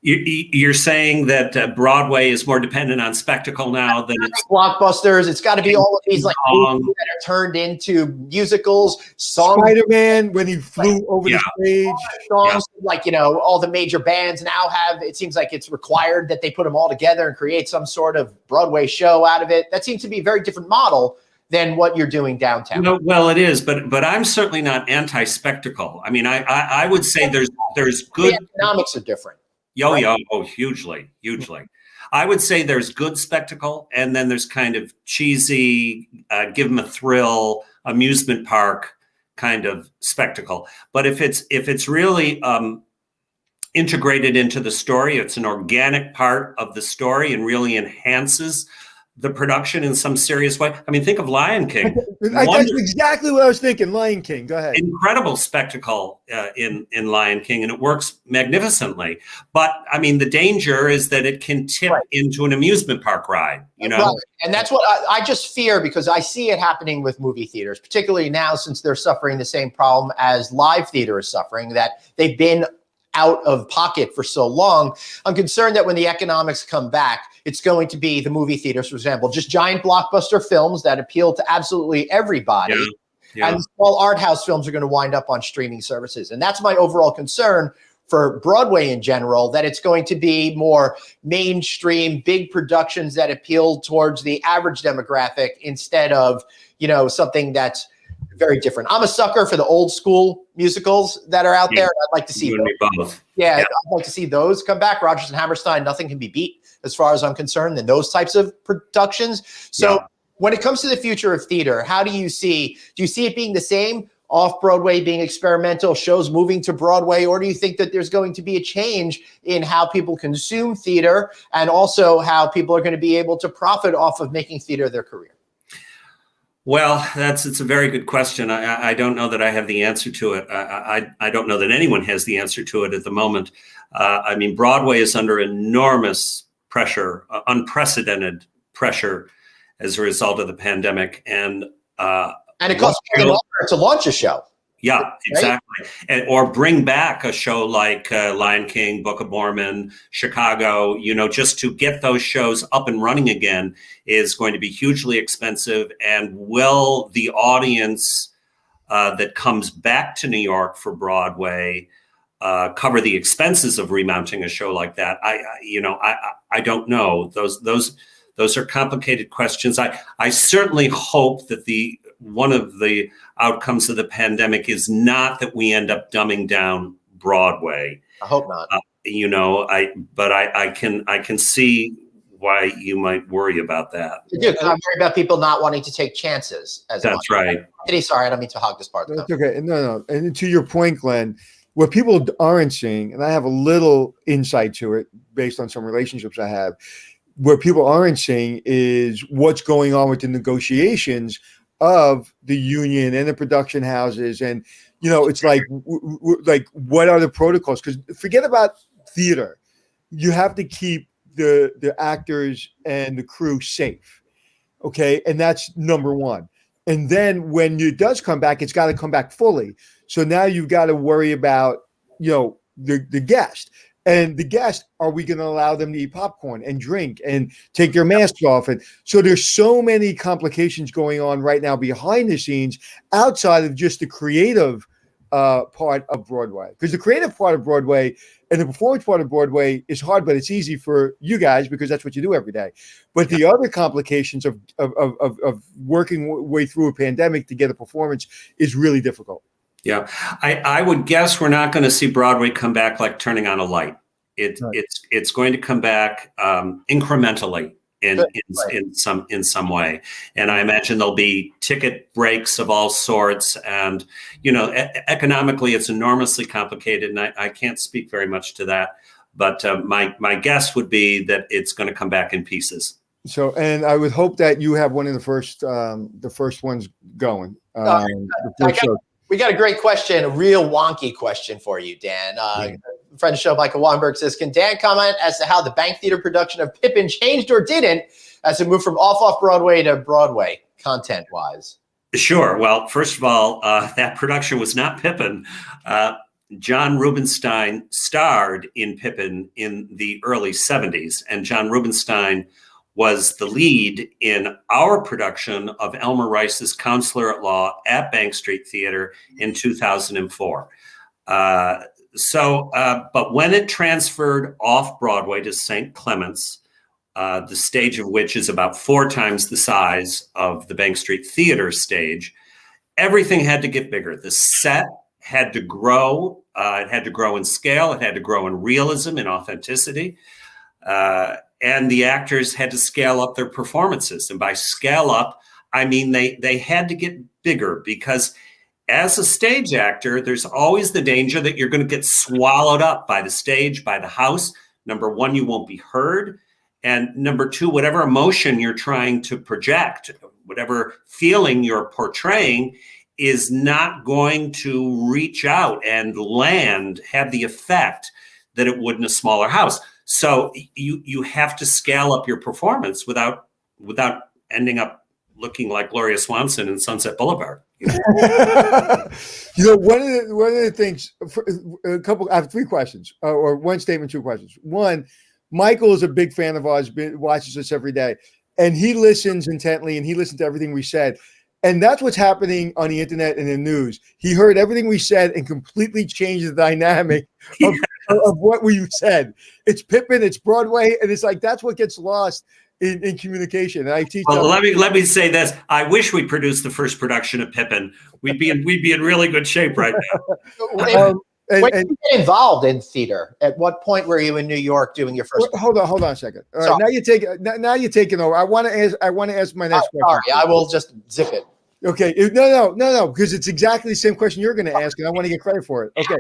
You're saying that Broadway is more dependent on spectacle now than it's blockbusters. It's got to be all of these like movies that are turned into musicals. Songs. Spider-Man when he flew over the stage. Songs like all the major bands now have. It seems like it's required that they put them all together and create some sort of Broadway show out of it. That seems to be a very different model than what you're doing downtown. Well, it is, but I'm certainly not anti-spectacle. I mean, I would say there's good. The economics are different. Hugely. I would say there's good spectacle, and then there's kind of cheesy, give them a thrill, amusement park kind of spectacle. But if it's really integrated into the story, it's an organic part of the story and really enhances the production in some serious way. I mean, think of Lion King. That's exactly what I was thinking. Lion King. Go ahead. Incredible spectacle in Lion King, and it works magnificently. But I mean, the danger is that it can tip into an amusement park ride. You know, right. And that's what I just fear, because I see it happening with movie theaters, particularly now since they're suffering the same problem as live theater is suffering, that they've been out of pocket for so long. I'm concerned that when the economics come back, it's going to be the movie theaters, for example, just giant blockbuster films that appeal to absolutely everybody. Yeah. Yeah. And the small art house films are going to wind up on streaming services. And that's my overall concern for Broadway in general, that it's going to be more mainstream, big productions that appeal towards the average demographic instead of, you know, something that's very different. I'm a sucker for the old school musicals that are out there. I'd like to see both. Yeah, I'd like to see those come back. Rodgers and Hammerstein, nothing can be beat as far as I'm concerned in those types of productions. So when it comes to the future of theater, how do you see it being the same, off-Broadway being experimental, shows moving to Broadway, or do you think that there's going to be a change in how people consume theater and also how people are going to be able to profit off of making theater their career? Well, it's a very good question. I don't know that I have the answer to it. I don't know that anyone has the answer to it at the moment. I mean, Broadway is under enormous pressure, unprecedented pressure as a result of the pandemic. And it costs to launch a show. Yeah, exactly. Right? Or bring back a show like Lion King, Book of Mormon, Chicago, you know, just to get those shows up and running again is going to be hugely expensive. And will the audience that comes back to New York for Broadway cover the expenses of remounting a show like that? I don't know. Those are complicated questions. I certainly hope that one of the outcomes of the pandemic is not that we end up dumbing down Broadway. I hope not. I can see why you might worry about that. I'm worried about people not wanting to take chances. That's right. Sorry, I don't mean to hog this part. That's okay. No. And to your point, Glenn, what people aren't seeing, and I have a little insight to it based on some relationships I have, what people aren't seeing is what's going on with the negotiations of the union and the production houses. And, you know, it's like what are the protocols? Because forget about theater. You have to keep the actors and the crew safe. Okay. And that's number one. And then when it does come back, it's got to come back fully. So now you've got to worry about, you know, the guest. And the guests, are we going to allow them to eat popcorn and drink and take their masks off? And so there's so many complications going on right now behind the scenes outside of just the creative part of Broadway. Because the creative part of Broadway and the performance part of Broadway is hard, but it's easy for you guys because that's what you do every day. But the other complications of working way through a pandemic to get a performance is really difficult. Yeah, I would guess we're not going to see Broadway come back like turning on a light. It's going to come back incrementally in some way, and I imagine there'll be ticket breaks of all sorts. And you know, economically, it's enormously complicated, and I can't speak very much to that. But my guess would be that it's going to come back in pieces. So, and I would hope that you have one of the first ones going. We got a great question, a real wonky question for you, Dan. Friend of the show, Michael Weinberg, says, can Dan comment as to how the Bank Theater production of Pippin changed or didn't as it moved from off-Broadway to Broadway, content-wise? Sure. Well, first of all, that production was not Pippin. John Rubinstein starred in Pippin in the early 70s, and John Rubinstein was the lead in our production of Elmer Rice's Counselor at Law at Bank Street Theater in 2004. But when it transferred off Broadway to St. Clements, the stage of which is about 4 times the size of the Bank Street Theater stage, everything had to get bigger. The set had to grow. It had to grow in scale. It had to grow in realism and authenticity. And the actors had to scale up their performances. And by scale up, I mean they had to get bigger, because as a stage actor, there's always the danger that you're going to get swallowed up by the stage, by the house. Number one, you won't be heard. And number two, whatever emotion you're trying to project, whatever feeling you're portraying, is not going to reach out and have the effect that it would in a smaller house. So you have to scale up your performance without ending up looking like Gloria Swanson in Sunset Boulevard. One of the things, I have three questions, or one statement, two questions. One, Michael is a big fan of ours, watches us every day, and he listens intently, and he listened to everything we said. And that's what's happening on the internet and the news. He heard everything we said and completely changed the dynamic of what we said. It's Pippin, it's Broadway, and it's like that's what gets lost in communication. And I teach. Well, let me say this. I wish we produced the first production of Pippin. We'd be in really good shape right now. When did you get involved in theater? At what point were you in New York doing your first? Hold on a second. All right, now you're taking over. I want to ask my next question. Sorry, I will just zip it. Okay, no, because it's exactly the same question you're going to ask, and I want to get credit for it. Okay,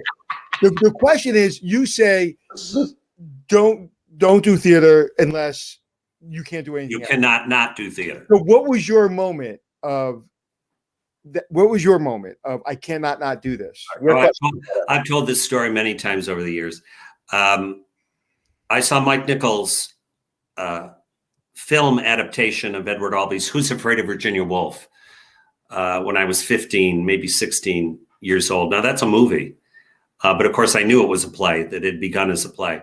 the question is, you say don't do theater unless you can't do anything. You cannot not do theater. So, what was your moment of that? What was your moment of I cannot not do this? I've told this story many times over the years. I saw Mike Nichols' film adaptation of Edward Albee's Who's Afraid of Virginia Woolf when I was 15, maybe 16 years old. Now that's a movie, but of course I knew it was a play, that it had begun as a play.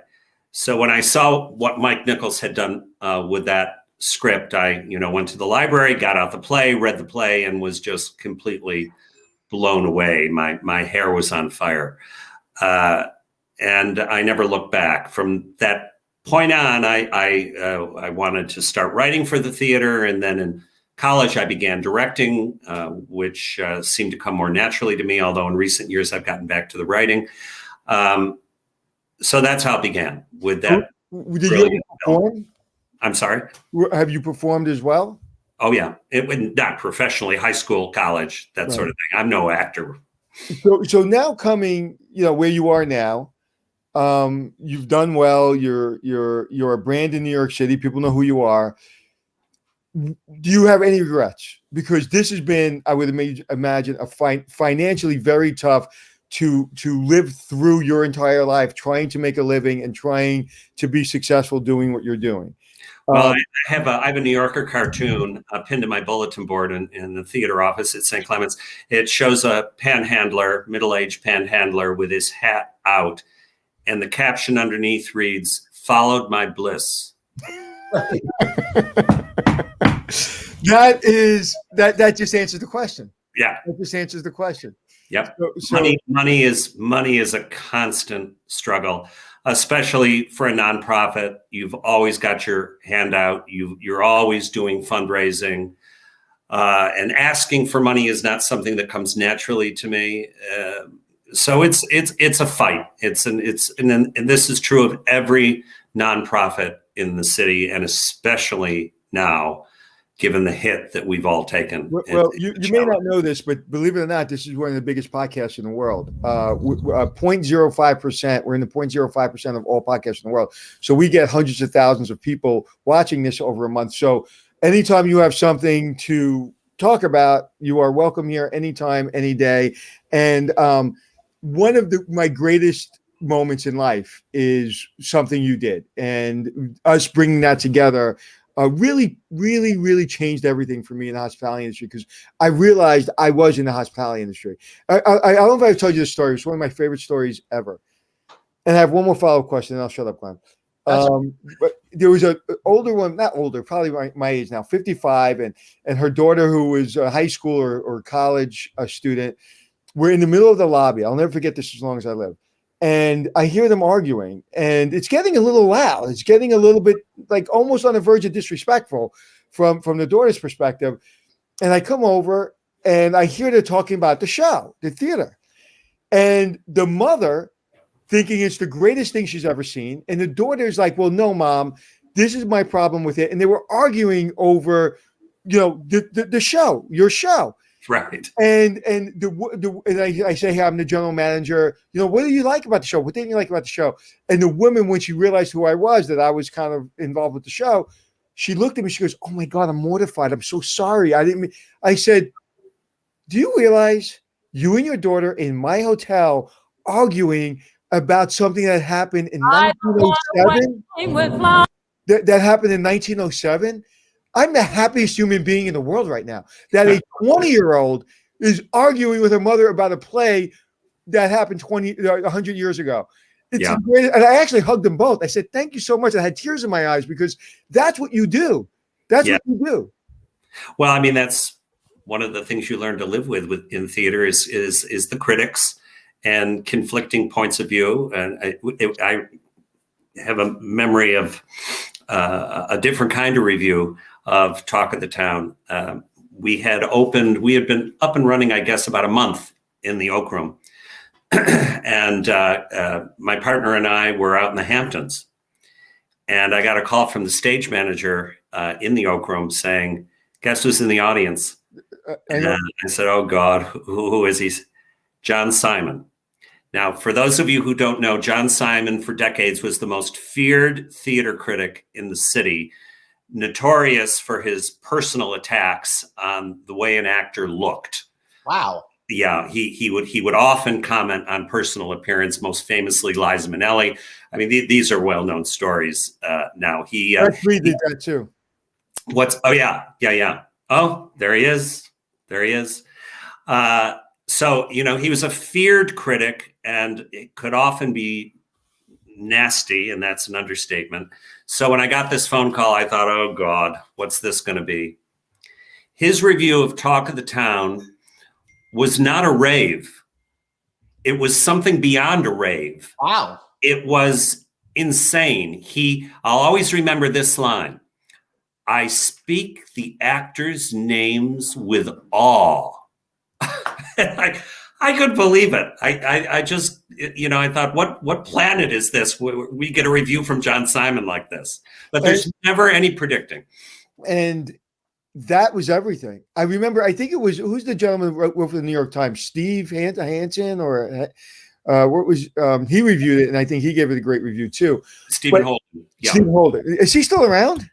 So when I saw what Mike Nichols had done with that script, I went to the library, got out the play, read the play, and was just completely blown away. My hair was on fire. And I never looked back. From that point on, I wanted to start writing for the theater. And then in college, I began directing, which seemed to come more naturally to me, although in recent years, I've gotten back to the writing. So that's how it began with that. Did you ever perform? I'm sorry? Have you performed as well? Oh, yeah. Not professionally, high school, college, that sort of thing. I'm no actor. So now coming, where you are now, you've done well. You're a brand in New York City. People know who you are. Do you have any regrets? Because this has been, I would imagine, a financially very tough to live through your entire life, trying to make a living and trying to be successful doing what you're doing. Well, I have a New Yorker cartoon pinned to my bulletin board in the theater office at St. Clement's. It shows a panhandler, middle-aged panhandler with his hat out, and the caption underneath reads, "Followed my bliss." That just answers the question. Yeah, that just answers the question. Yep. So money is a constant struggle, especially for a nonprofit. You've always got your hand out. You're always doing fundraising, and asking for money is not something that comes naturally to me. So it's a fight. And this is true of every nonprofit in the city, and especially now, given the hit that we've all taken. Well, you may not know this, but believe it or not, this is one of the biggest podcasts in the world. 0.05%. We're in the 0.05% of all podcasts in the world. So we get hundreds of thousands of people watching this over a month. So anytime you have something to talk about, you are welcome here anytime, any day. And one of my greatest moments in life is something you did. And us bringing that together really, really, really changed everything for me in the hospitality industry, because I realized I was in the hospitality industry. I don't know if I've told you this story. It's one of my favorite stories ever. And I have one more follow-up question, and I'll shut up, Glenn. But there was an older one, not older, probably my age now, 55, and her daughter, who was a high school or college student. We're in the middle of the lobby. I'll never forget this as long as I live. And I hear them arguing, and it's getting a little loud. It's getting a little bit like almost on the verge of disrespectful from the daughter's perspective. And I come over and I hear they're talking about the show, the theater, and the mother thinking it's the greatest thing she's ever seen. And the daughter's like, well, no, Mom, this is my problem with it. And they were arguing over, the show, your show. Right. And I say, hey, I'm the general manager. What do you like about the show? What didn't you like about the show? And the woman, when she realized who I was, that I was kind of involved with the show, she looked at me. She goes, "Oh my God, I'm mortified. I'm so sorry. I didn't mean." I said, "Do you realize you and your daughter in my hotel arguing about something that happened in 1907? That happened in 1907. I'm the happiest human being in the world right now. That a 20-year-old is arguing with her mother about a play that happened 100 years ago. It's the greatest, and I actually hugged them both. I said, "Thank you so much." I had tears in my eyes because that's what you do. That's what you do. Well, I mean, that's one of the things you learn to live with in theater is the critics and conflicting points of view. And I have a memory of a different kind of review of Talk of the Town. We had been up and running, I guess, about a month in the Oak Room. And my partner and I were out in the Hamptons. And I got a call from the stage manager in the Oak Room saying, "Guess who's in the audience?" And I said, "Oh, God, who is he?" "John Simon." Now, for those of you who don't know, John Simon for decades was the most feared theater critic in the city, notorious for his personal attacks on the way an actor looked. Wow. Yeah, he would often comment on personal appearance, most famously Liza Minnelli. I mean, these are well-known stories now. We did that too. Oh, yeah. Oh, there he is. So, he was a feared critic, and it could often be nasty, and that's an understatement. So when I got this phone call, I thought, oh, God, what's this going to be? His review of Talk of the Town was not a rave. It was something beyond a rave. Wow. It was insane. I'll always remember this line: "I speak the actors' names with awe." I couldn't believe it. I just, I thought, what planet is this? We get a review from John Simon like this, but there's never any predicting. And that was everything. I remember, I think it was, who's the gentleman who wrote for the New York Times? Steve Hansen, or what was, he reviewed it, and I think he gave it a great review too. Stephen Holden. Yeah. Stephen Holden. Is he still around?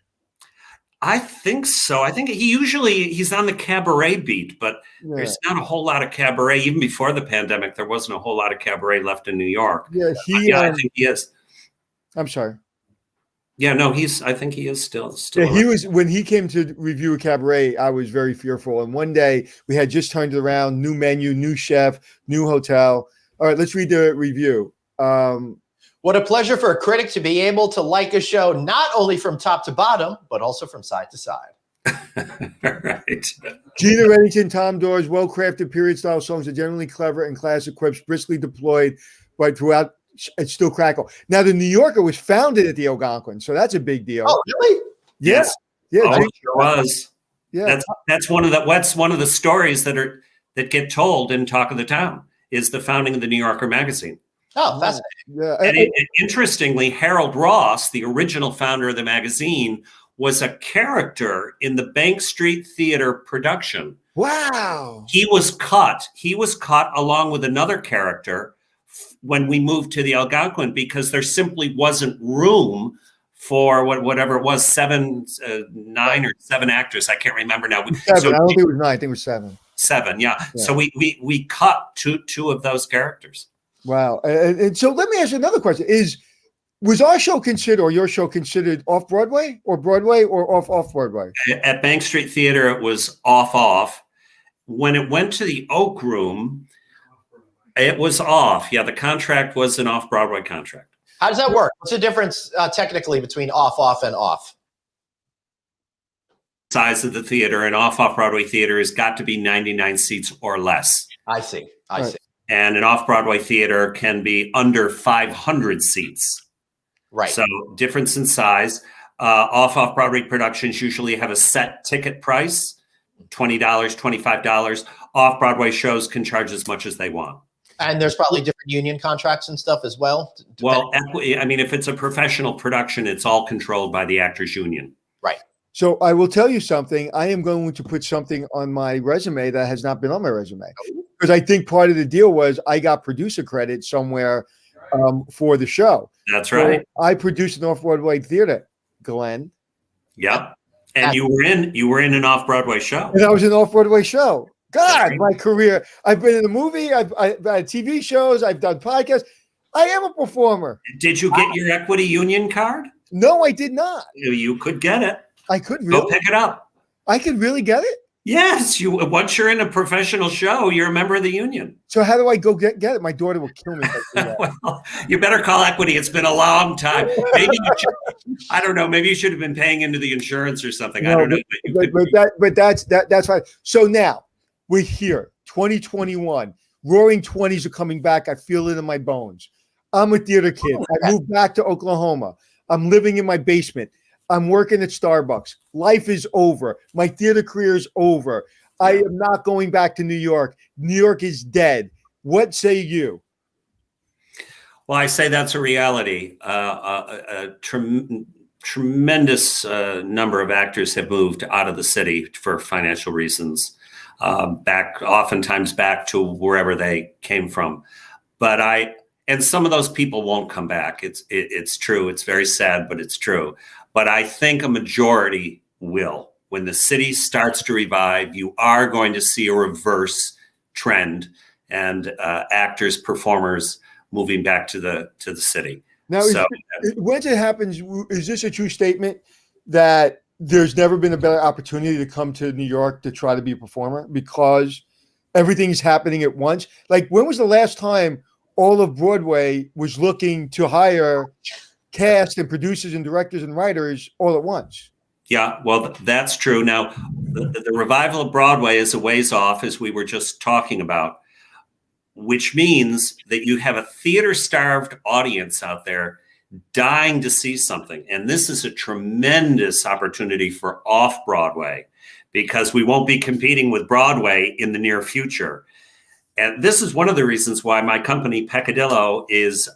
I think so. I think he's on the cabaret beat, but there's not a whole lot of cabaret. Even before the pandemic, there wasn't a whole lot of cabaret left in New York. Yeah, I think he is. I'm sorry. Yeah, no, I think he is still. Yeah, he was, when he came to review a cabaret, I was very fearful. And one day we had just turned it around, new menu, new chef, new hotel. All right, let's read the review. What a pleasure for a critic to be able to like a show not only from top to bottom, but also from side to side. Right. Gina Reddington, Tom Dawes, well-crafted period-style songs are generally clever and classic quips, briskly deployed, but throughout it's still crackle. Now, the New Yorker was founded at the Algonquin, so that's a big deal. Oh, really? Yes. Yeah. Oh, it sure was. Yeah. That's one of the stories that get told in Talk of the Town is the founding of the New Yorker magazine. Oh, fascinating. Yeah. And interestingly, Harold Ross, the original founder of the magazine, was a character in the Bank Street Theater production. Wow. He was cut along with another character when we moved to the Algonquin because there simply wasn't room for whatever it was, 9 or 7 actors. I can't remember now. 7. I don't think it was 9. I think it was 7. 7, yeah. So we cut two of those characters. Wow. And so let me ask you another question. Was our show considered, or your show considered, off-Broadway or Broadway or off-Broadway? At Bank Street Theater, it was off. When it went to the Oak Room, it was off. Yeah, the contract was an off-Broadway contract. How does that work? What's the difference technically between off, and off? Size of the theater, and off-Broadway theater has got to be 99 seats or less. I see. And an off-Broadway theater can be under 500 seats. Right. So difference in size. Off-Broadway productions usually have a set ticket price, $20, $25. Off-Broadway shows can charge as much as they want. And there's probably different union contracts and stuff as well. Well, I mean, if it's a professional production, it's all controlled by the Actors Union. Right. So I will tell you something. I am going to put something on my resume that has not been on my resume, because I think part of the deal was I got producer credit somewhere for the show. That's So right. I produced an Off-Broadway theater, Glenn. Yep. And you were in an off-Broadway show. And I was in an Off-Broadway show. God, right. my career. I've been in a movie. I've had TV shows. I've done podcasts. I am a performer. Did you get your equity union card? No, I did not. You could get it. I could really. Go pick it up. I could really get it? Yes. Once you're in a professional show, you're a member of the union. So how do I go get it? My daughter will kill me if I do that. Well, you better call equity. It's been a long time. Maybe you should, I don't know. Maybe you should have been paying into the insurance or something. No, I don't know. But that's fine. So now we're here, 2021. Roaring 20s are coming back. I feel it in my bones. I'm a theater kid. I moved back to Oklahoma. I'm living in my basement. I'm working at Starbucks. Life is over. My theater career is over. I am not going back to New York. New York is dead. What say you? Well, I say that's a reality. A tremendous number of actors have moved out of the city for financial reasons, oftentimes back to wherever they came from. And some of those people won't come back. It's true. It's very sad, but it's true. But I think a majority will. When the city starts to revive, you are going to see a reverse trend, and actors, performers moving back to the city. Now, once it happens, is this a true statement that there's never been a better opportunity to come to New York to try to be a performer because everything's happening at once? Like, when was the last time all of Broadway was looking to hire cast and producers and directors and writers all at once? Yeah, well, that's true. Now, the revival of Broadway is a ways off, as we were just talking about, which means that you have a theater-starved audience out there dying to see something. And this is a tremendous opportunity for Off-Broadway, because we won't be competing with Broadway in the near future. And this is one of the reasons why my company, Peccadillo, is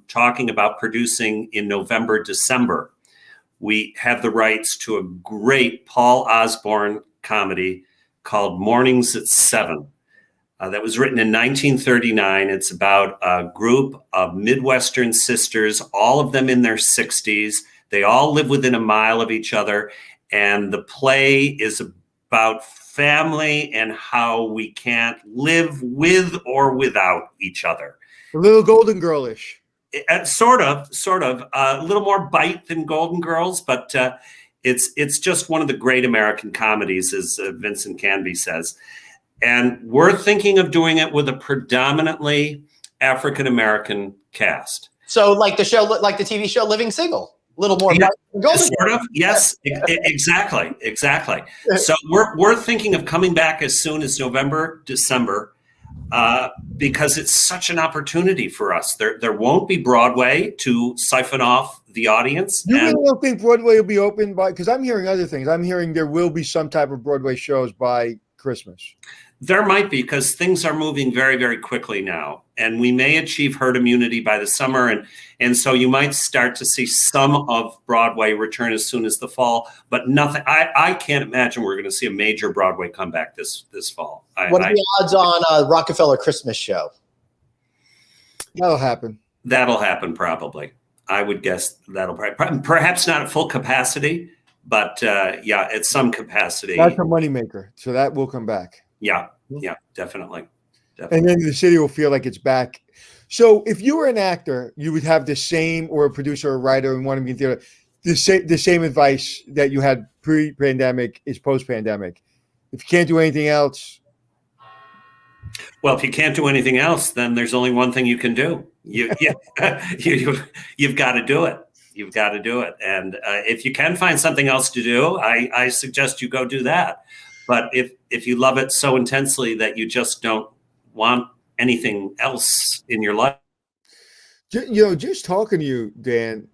talking about producing in November, December. We have the rights to a great Paul Osborne comedy called Mornings at 7. That was written in 1939. It's about a group of Midwestern sisters, all of them in their 60s. They all live within a mile of each other. And the play is about family and how we can't live with or without each other. A little Golden Girl-ish. Sort of, a little more bite than Golden Girls, but it's just one of the great American comedies, as Vincent Canby says. And we're thinking of doing it with a predominantly African-American cast. So like the show, like the TV show Living Single, a little more. Yeah, sort of. Yes, exactly. So we're thinking of coming back as soon as November, December, because it's such an opportunity for us. There won't be Broadway to siphon off the audience. You really don't think Broadway will be open by? Because I'm hearing other things. I'm hearing there will be some type of Broadway shows by Christmas. There might be, because things are moving very, very quickly now, and we may achieve herd immunity by the summer, and so you might start to see some of Broadway return as soon as the fall, but nothing. I can't imagine we're going to see a major Broadway comeback this fall. What are the odds on a Rockefeller Christmas show? That'll happen. That'll happen probably. I would guess that'll perhaps not at full capacity, but yeah, at some capacity. That's a moneymaker, so that will come back. Yeah, definitely. And then the city will feel like it's back. So if you were an actor, you would have the same, or a producer or a writer and want to be in theater, the same advice that you had pre-pandemic is post-pandemic. If you can't do anything else. Well, if you can't do anything else, then there's only one thing you can do. You've got to do it. You've got to do it. And if you can find something else to do, I suggest you go do that. But if you love it so intensely that you just don't want anything else in your life. You know, just talking to you, Dan,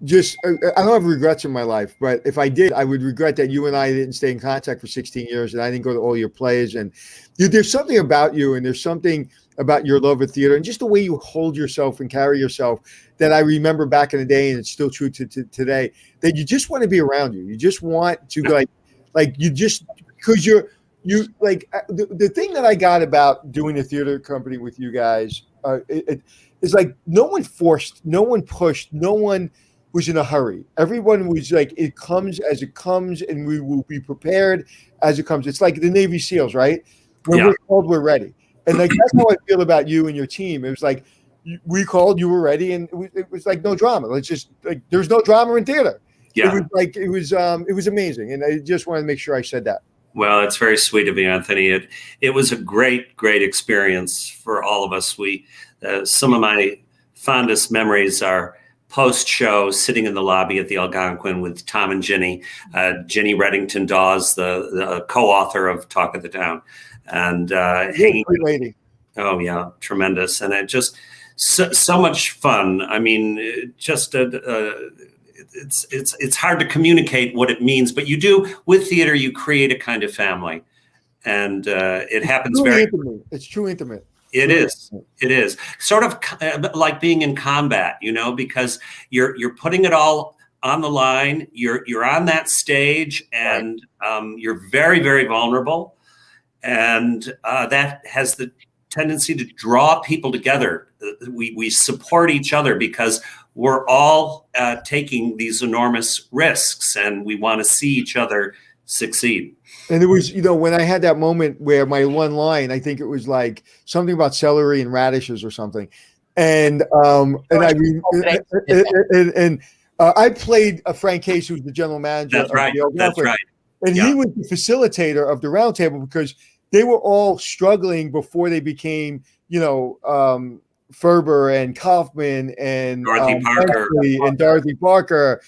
just I don't have regrets in my life, but if I did, I would regret that you and I didn't stay in contact for 16 years and I didn't go to all your plays. And there's something about you, and there's something about your love of theater and just the way you hold yourself and carry yourself that I remember back in the day, and it's still true to today, that you just want to be around you. You just want to like you just, because you like the thing that I got about doing a theater company with you guys, it's like no one forced, no one pushed, no one was in a hurry. Everyone was like, it comes as it comes, and we will be prepared as it comes. It's like the Navy SEALs, right? When we're called, we're ready. And like that's how I feel about you and your team. It was like we called, you were ready, and it was like no drama. Let's just like there's no drama in theater. Yeah. It was amazing, and I just wanted to make sure I said that. Well, it's very sweet of you, Anthony. It was a great experience for all of us. Some of my fondest memories are post-show sitting in the lobby at the Algonquin with Tom and Ginny. Ginny Reddington Dawes, the co-author of Talk of the Town, and hanging. Great lady. Oh yeah, tremendous, and it just so much fun. I mean, it's hard to communicate what it means, but you do with theater. You create a kind of family, and it happens very. Intimate. It's true intimate. It is. It is sort of like being in combat, because you're putting it all on the line. You're on that stage, and you're very, very vulnerable, and that has the tendency to draw people together. We support each other because we're all taking these enormous risks, and we want to see each other succeed. And it was, when I had that moment where my one line, I think it was like something about celery and radishes or something. And I played Frank Case, who's the general manager. That's right. That's right. And he was the facilitator of the round table because they were all struggling before they became, Ferber and Kaufman and Dorothy Parker and Dorothy Parker.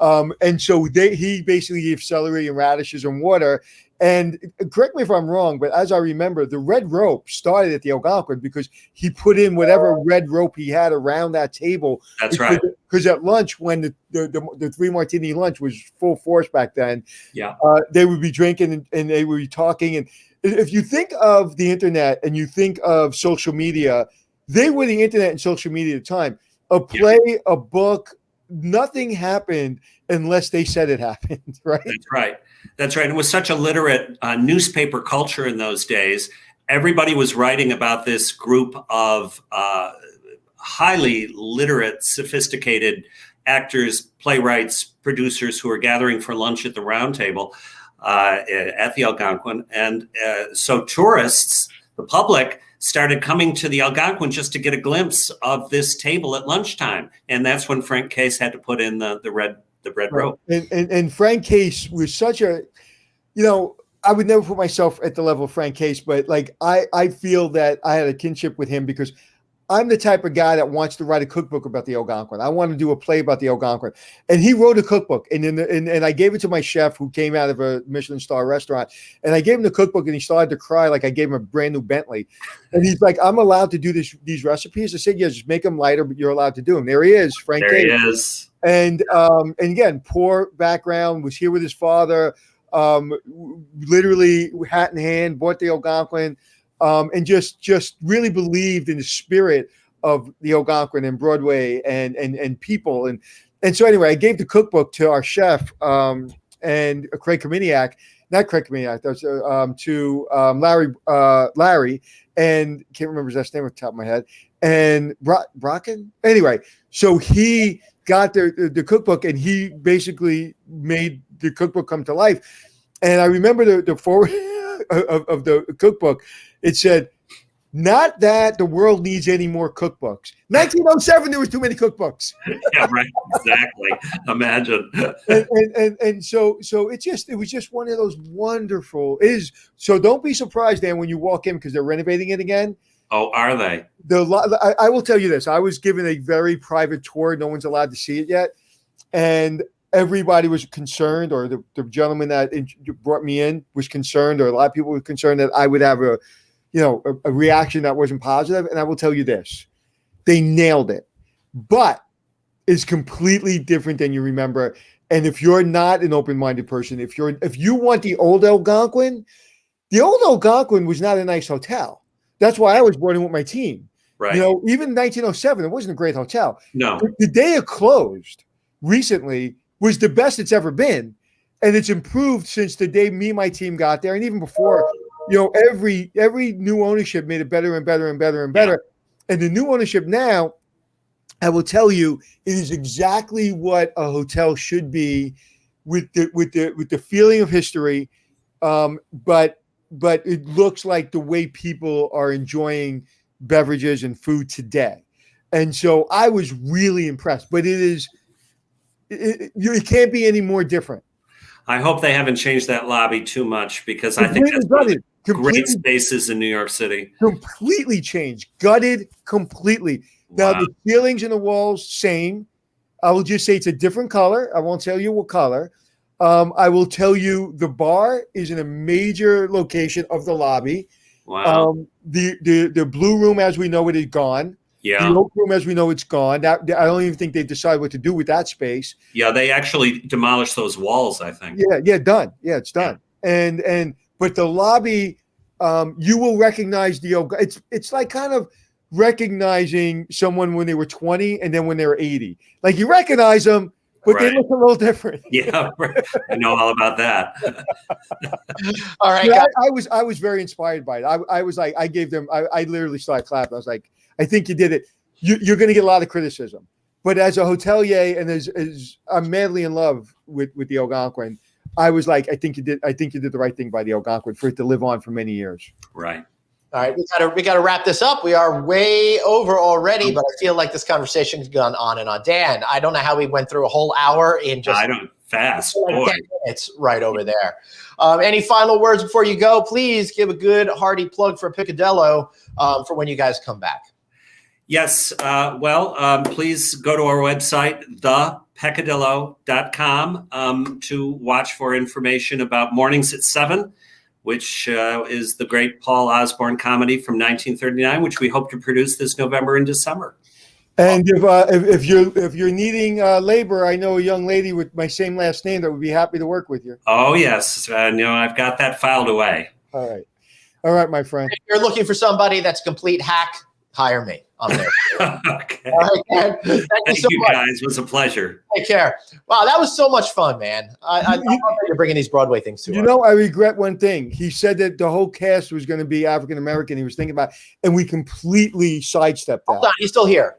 And so he basically gave celery and radishes and water. And correct me if I'm wrong, but as I remember, the red rope started at the Algonquin because he put in whatever red rope he had around that table. That's right. Because at lunch, when the 3 martini lunch was full force back then, they would be drinking and they would be talking. And if you think of the internet and you think of social media, they were the internet and social media at the time. A play, a book, nothing happened unless they said it happened, right? That's right. That's right. It was such a literate newspaper culture in those days. Everybody was writing about this group of highly literate, sophisticated actors, playwrights, producers who were gathering for lunch at the round table at the Algonquin. And so tourists, the public, started coming to the Algonquin just to get a glimpse of this table at lunchtime. And that's when Frank Case had to put in the red rope. And Frank Case was such a, I would never put myself at the level of Frank Case, but like I feel that I had a kinship with him because I'm the type of guy that wants to write a cookbook about the Algonquin. I want to do a play about the Algonquin. And he wrote a cookbook. And I gave it to my chef who came out of a Michelin star restaurant. And I gave him the cookbook and he started to cry like I gave him a brand new Bentley. And he's like, I'm allowed to do these recipes. I said, yeah, just make them lighter, but you're allowed to do them. There he is, Frank Case. There he is. And again, poor background, was here with his father, literally hat in hand, bought the Algonquin. And just really believed in the spirit of the Algonquin and Broadway and people. And so anyway, I gave the cookbook to our chef and Craig Kaminiak, not Craig Kaminiak, to Larry, and can't remember his last name off the top of my head, and Brocken. Anyway, so he got the cookbook and he basically made the cookbook come to life. And I remember the forward of the cookbook. It said, not that the world needs any more cookbooks. 1907, there was too many cookbooks. Yeah, right. Exactly. Imagine. and so it was just one of those wonderful so don't be surprised, Dan, when you walk in because they're renovating it again. Oh, are they? I will tell you this. I was given a very private tour. No one's allowed to see it yet. And everybody was concerned, or the gentleman that brought me in was concerned, or a lot of people were concerned that I would have a reaction that wasn't positive. And I will tell you this, they nailed it. But is completely different than you remember. And if you're not an open-minded person, if you want the old Algonquin was not a nice hotel. That's why I was boarding with my team. Right. You know, even 1907, it wasn't a great hotel. No. The day it closed recently was the best it's ever been. And it's improved since the day me and my team got there. And even before, you know, every new ownership made it better and better and better and better. Yeah. And the new ownership now, I will tell you, it is exactly what a hotel should be, with the feeling of history, but it looks like the way people are enjoying beverages and food today, and so I was really impressed. But it can't be any more different. I hope they haven't changed that lobby too much, because I think that's one of the great spaces in New York City. Completely changed, gutted completely. Now, the ceilings and the walls, same. I will just say it's a different color. I won't tell you what color. I will tell you the bar is in a major location of the lobby. Wow. The blue room, as we know it, is gone. Yeah. The oak room, as we know, it's gone. I don't even think they've decided what to do with that space. Yeah, they actually demolished those walls, I think. Yeah, done. Yeah, it's done. Yeah. But the lobby, you will recognize it's like kind of recognizing someone when they were 20 and then when they were 80. Like, you recognize them, but they look a little different. Yeah, I know all about that. All right, yeah, I was very inspired by it. I was like, I literally started clapping. I was like, I think you did it. You're going to get a lot of criticism, but as a hotelier and as I'm madly in love with the Algonquin, I was like, I think you did the right thing by the Algonquin for it to live on for many years. Right. All right, we gotta wrap this up. We are way over already, but I feel like this conversation's gone on and on. Dan, I don't know how we went through a whole hour in just fast. Like boy. 10 minutes right over there. Any final words before you go? Please give a good hearty plug for Peccadillo for when you guys come back. Yes. Please go to our website, thepeccadillo.com, to watch for information about Mornings at 7. Which is the great Paul Osborne comedy from 1939, which we hope to produce this November and December. And if you're needing labor, I know a young lady with my same last name that would be happy to work with you. Oh yes, I've got that filed away. All right, my friend. If you're looking for somebody that's a complete hack, hire me. I'm there. Okay. All right, man. Thank you so much, guys. It was a pleasure. Take care. Wow, that was so much fun, man. I love that you're bringing these Broadway things to us. You know, I regret one thing. He said that the whole cast was going to be African American. He was thinking about, and we completely sidestepped that. Hold on, he's still here.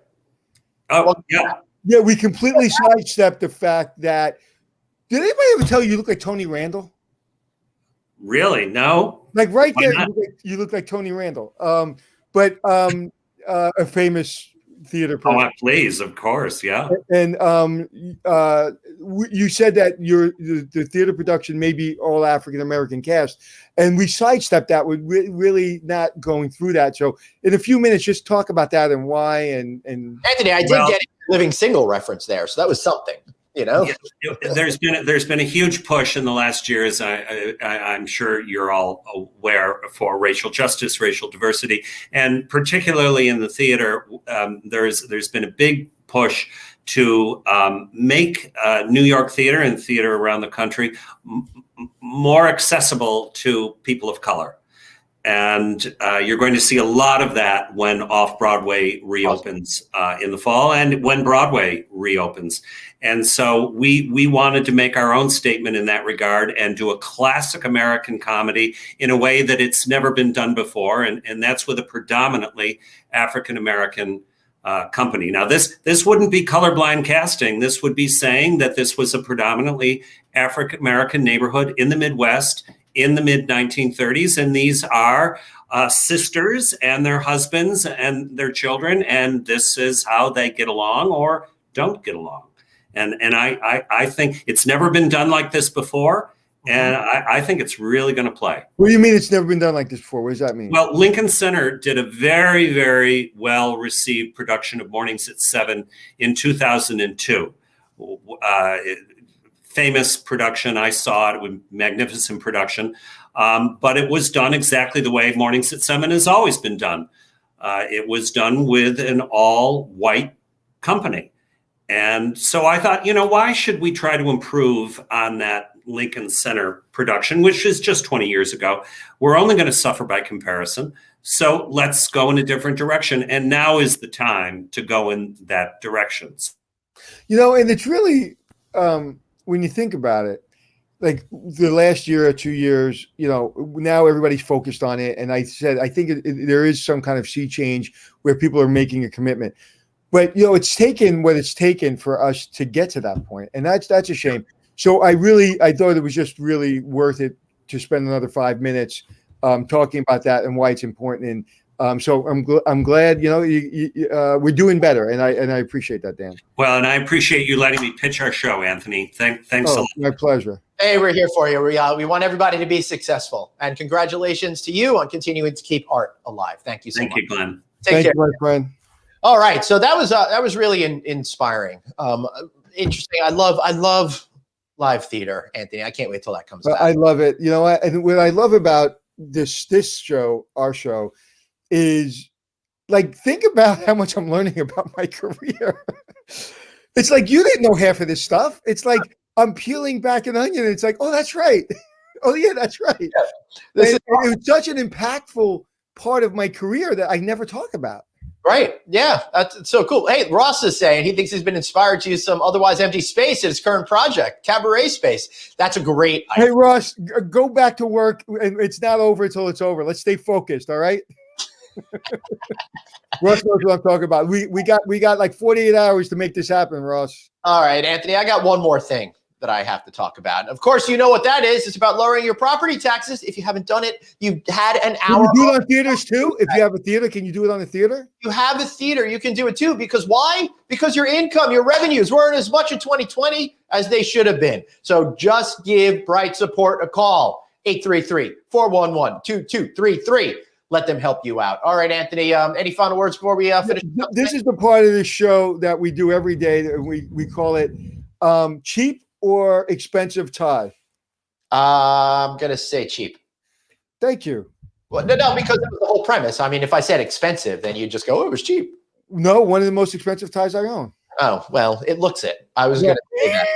Oh, yeah. Yeah, we completely sidestepped the fact that. Did anybody ever tell you look like Tony Randall? Really? No. Like right there, you look like Tony Randall. But a famous theater person. Oh, please, of course, yeah. And you said that the theater production may be all African American cast, and we sidestepped that with really not going through that. So in a few minutes, just talk about that and why. And Anthony, I did get a Living Single reference there, so that was something. You know, there's been a huge push in the last year, as I'm sure you're all aware, for racial justice, racial diversity, and particularly in the theater, there's been a big push to make New York theater and theater around the country more accessible to people of color. And you're going to see a lot of that when Off-Broadway reopens in the fall and when Broadway reopens. And so we wanted to make our own statement in that regard and do a classic American comedy in a way that it's never been done before. And that's with a predominantly African-American company. Now, this wouldn't be colorblind casting. This would be saying that this was a predominantly African-American neighborhood in the Midwest in the mid-1930s. And these are sisters and their husbands and their children. And this is how they get along or don't get along. And I think it's never been done like this before. And I think it's really going to play. What do you mean it's never been done like this before? What does that mean? Well, Lincoln Center did a very, very well-received production of Mornings at 7 in 2002. Famous production. I saw it. With magnificent production. But it was done exactly the way Mornings at 7 has always been done. It was done with an all-white company. And so I thought, why should we try to improve on that Lincoln Center production, which is just 20 years ago? We're only going to suffer by comparison. So let's go in a different direction. And now is the time to go in that direction. And it's really, when you think about it, like the last year or 2 years, now everybody's focused on it. And I think there is some kind of sea change where people are making a commitment. But, it's taken what it's taken for us to get to that point. And that's a shame. So I thought it was just really worth it to spend another 5 minutes talking about that and why it's important. And so I'm glad, we're doing better. And I appreciate that, Dan. Well, and I appreciate you letting me pitch our show, Anthony. Thanks a lot. My pleasure. Hey, we're here for you. We want everybody to be successful. And congratulations to you on continuing to keep art alive. Thank you so much. Thank you, Glenn. Take care. You, my friend. All right. So that was really inspiring. Interesting. I love live theater, Anthony. I can't wait till that comes back. I love it. And what I love about this show, our show, is like, think about how much I'm learning about my career. It's like, you didn't know half of this stuff. It's like I'm peeling back an onion. And it's like, oh, that's right. Oh, yeah, that's right. Yeah. It was such an impactful part of my career that I never talk about. Right. Yeah. That's so cool. Hey, Ross is saying he thinks he's been inspired to use some otherwise empty space at his current project, cabaret space. That's a great idea. Hey, Ross, go back to work. It's not over until it's over. Let's stay focused. All right. Ross knows what I'm talking about. We got like 48 hours to make this happen, Ross. All right, Anthony, I got one more thing that I have to talk about. Of course, you know what that is. It's about lowering your property taxes. If you haven't done it, you've had an hour. Can you do it on theaters too? If you have a theater, can you do it on a theater? You have a theater, you can do it too. Because why? Because your income, your revenues weren't as much in 2020 as they should have been. So just give Bright Support a call. 833-411-2233. Let them help you out. All right, Anthony, any final words before we finish? This is the part of the show that we do every day. That we call it cheap or expensive tie. I'm going to say cheap. Thank you. Well, no, because that was the whole premise. I mean, if I said expensive, then you'd just go, oh, it was cheep. No, one of the most expensive ties I own. Oh, well, it looks it. I was going to say that.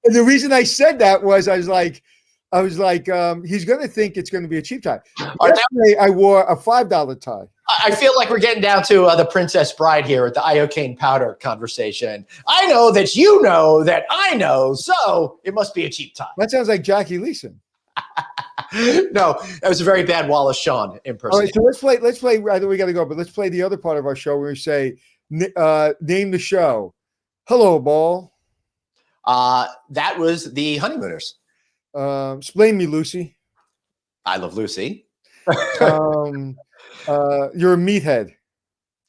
And the reason I said that was I was like, he's going to think it's going to be a cheap tie. Yesterday, I wore a $5 tie. I feel like we're getting down to the Princess Bride here at the iocane powder conversation. I know that you know that I know, so it must be a cheap tie. That sounds like Jackie Leeson. No, that was a very bad Wallace Shawn impersonation. All right, so let's play. I know we got to go, but let's play the other part of our show where we say, name the show. Hello, Ball. That was the Honeymooners. Explain me, Lucy. I Love Lucy. You're a meathead.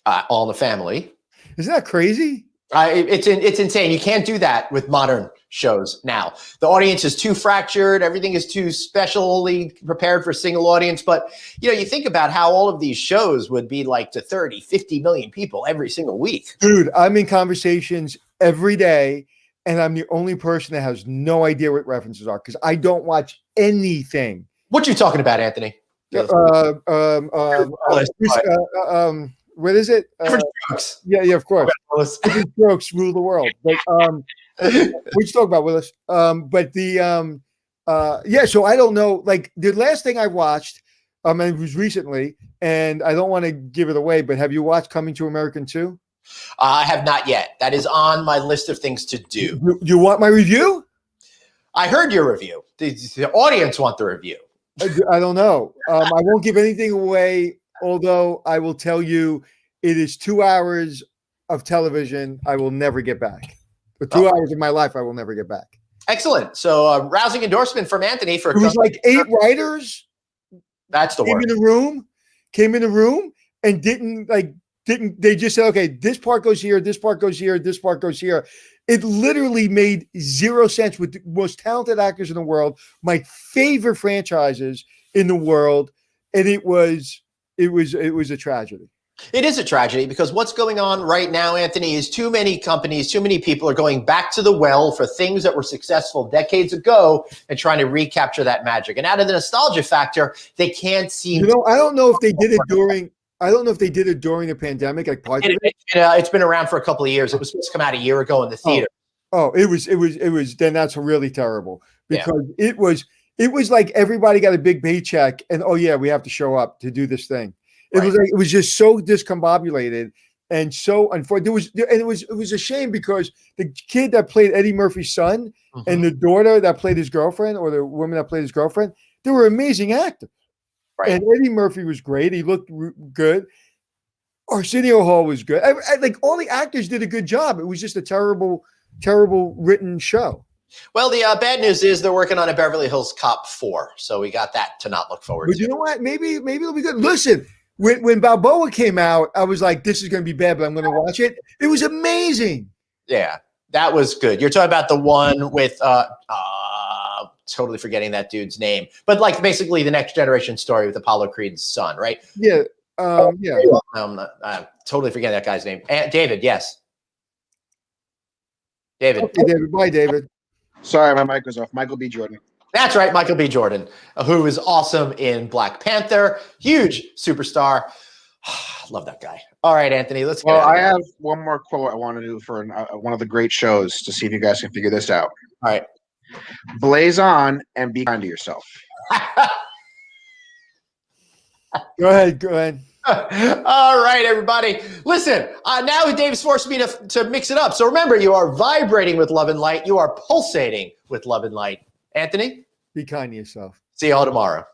All in the Family. Isn't that crazy? It's insane. You can't do that with modern shows now. The audience is too fractured. Everything is too specially prepared for a single audience. But, you think about how all of these shows would be like to 30, 50 million people every single week. Dude, I'm in conversations every day, and I'm the only person that has no idea what references are because I don't watch anything. What you talking about, Anthony? What is it? Different strokes. Yeah, of course. Different strokes rule the world. But we should talk about Willis. But the so I don't know. Like the last thing I watched, it was recently, and I don't want to give it away, but have you watched Coming to America 2? I have not yet. That is on my list of things to do. You want my review? I heard your review. The audience want the review. I don't know. I won't give anything away, although I will tell you it is 2 hours of television I will never get back. For 2 hours of my life, I will never get back. Excellent. So rousing endorsement from Anthony for it was like 8 writers. That's the word. Came in the room and didn't they just said, okay, this part goes here, this part goes here, this part goes here. It literally made zero sense with the most talented actors in the world, my favorite franchises in the world, and it was a tragedy. It is a tragedy because what's going on right now, Anthony, is too many companies, too many people are going back to the well for things that were successful decades ago and trying to recapture that magic. And out of the nostalgia factor, they can't seem. I don't know if they did it during. I don't know if they did it during the pandemic, like parts of it. It's been around for a couple of years. It was supposed to come out a year ago in the theater. It was. Then that's really terrible because it was like everybody got a big paycheck and oh yeah, we have to show up to do this thing. It was just so discombobulated and so unfortunate. It was a shame because the kid that played Eddie Murphy's son and the daughter that played his girlfriend or the woman that played his girlfriend, they were amazing actors. Right. And Eddie Murphy was great. He looked good. Arsenio Hall was good. Like all the actors did a good job. It was just a terrible written show. Well, the bad news is they're working on a Beverly Hills Cop 4, so we got that to not look forward to. But you know what? Maybe it'll be good. Listen, when Balboa came out, I was like, this is going to be bad, but I'm going to watch it. It was amazing. Yeah, that was good. You're talking about the one with totally forgetting that dude's name, but like basically the next generation story with Apollo Creed's son, right? Yeah. I'm totally forgetting that guy's name. David, yes. David. Okay, David. Bye, David. Sorry, my mic was off. Michael B. Jordan. That's right, Michael B. Jordan, who is awesome in Black Panther. Huge superstar. Love that guy. All right, Anthony, let's go. Well, I have one more quote I want to do for one of the great shows to see if you guys can figure this out. All right. Blaze on and be kind to yourself. Go ahead. All right, everybody. Listen, now Dave's forced me to mix it up. So remember, you are vibrating with love and light. You are pulsating with love and light. Anthony? Be kind to yourself. See you all tomorrow.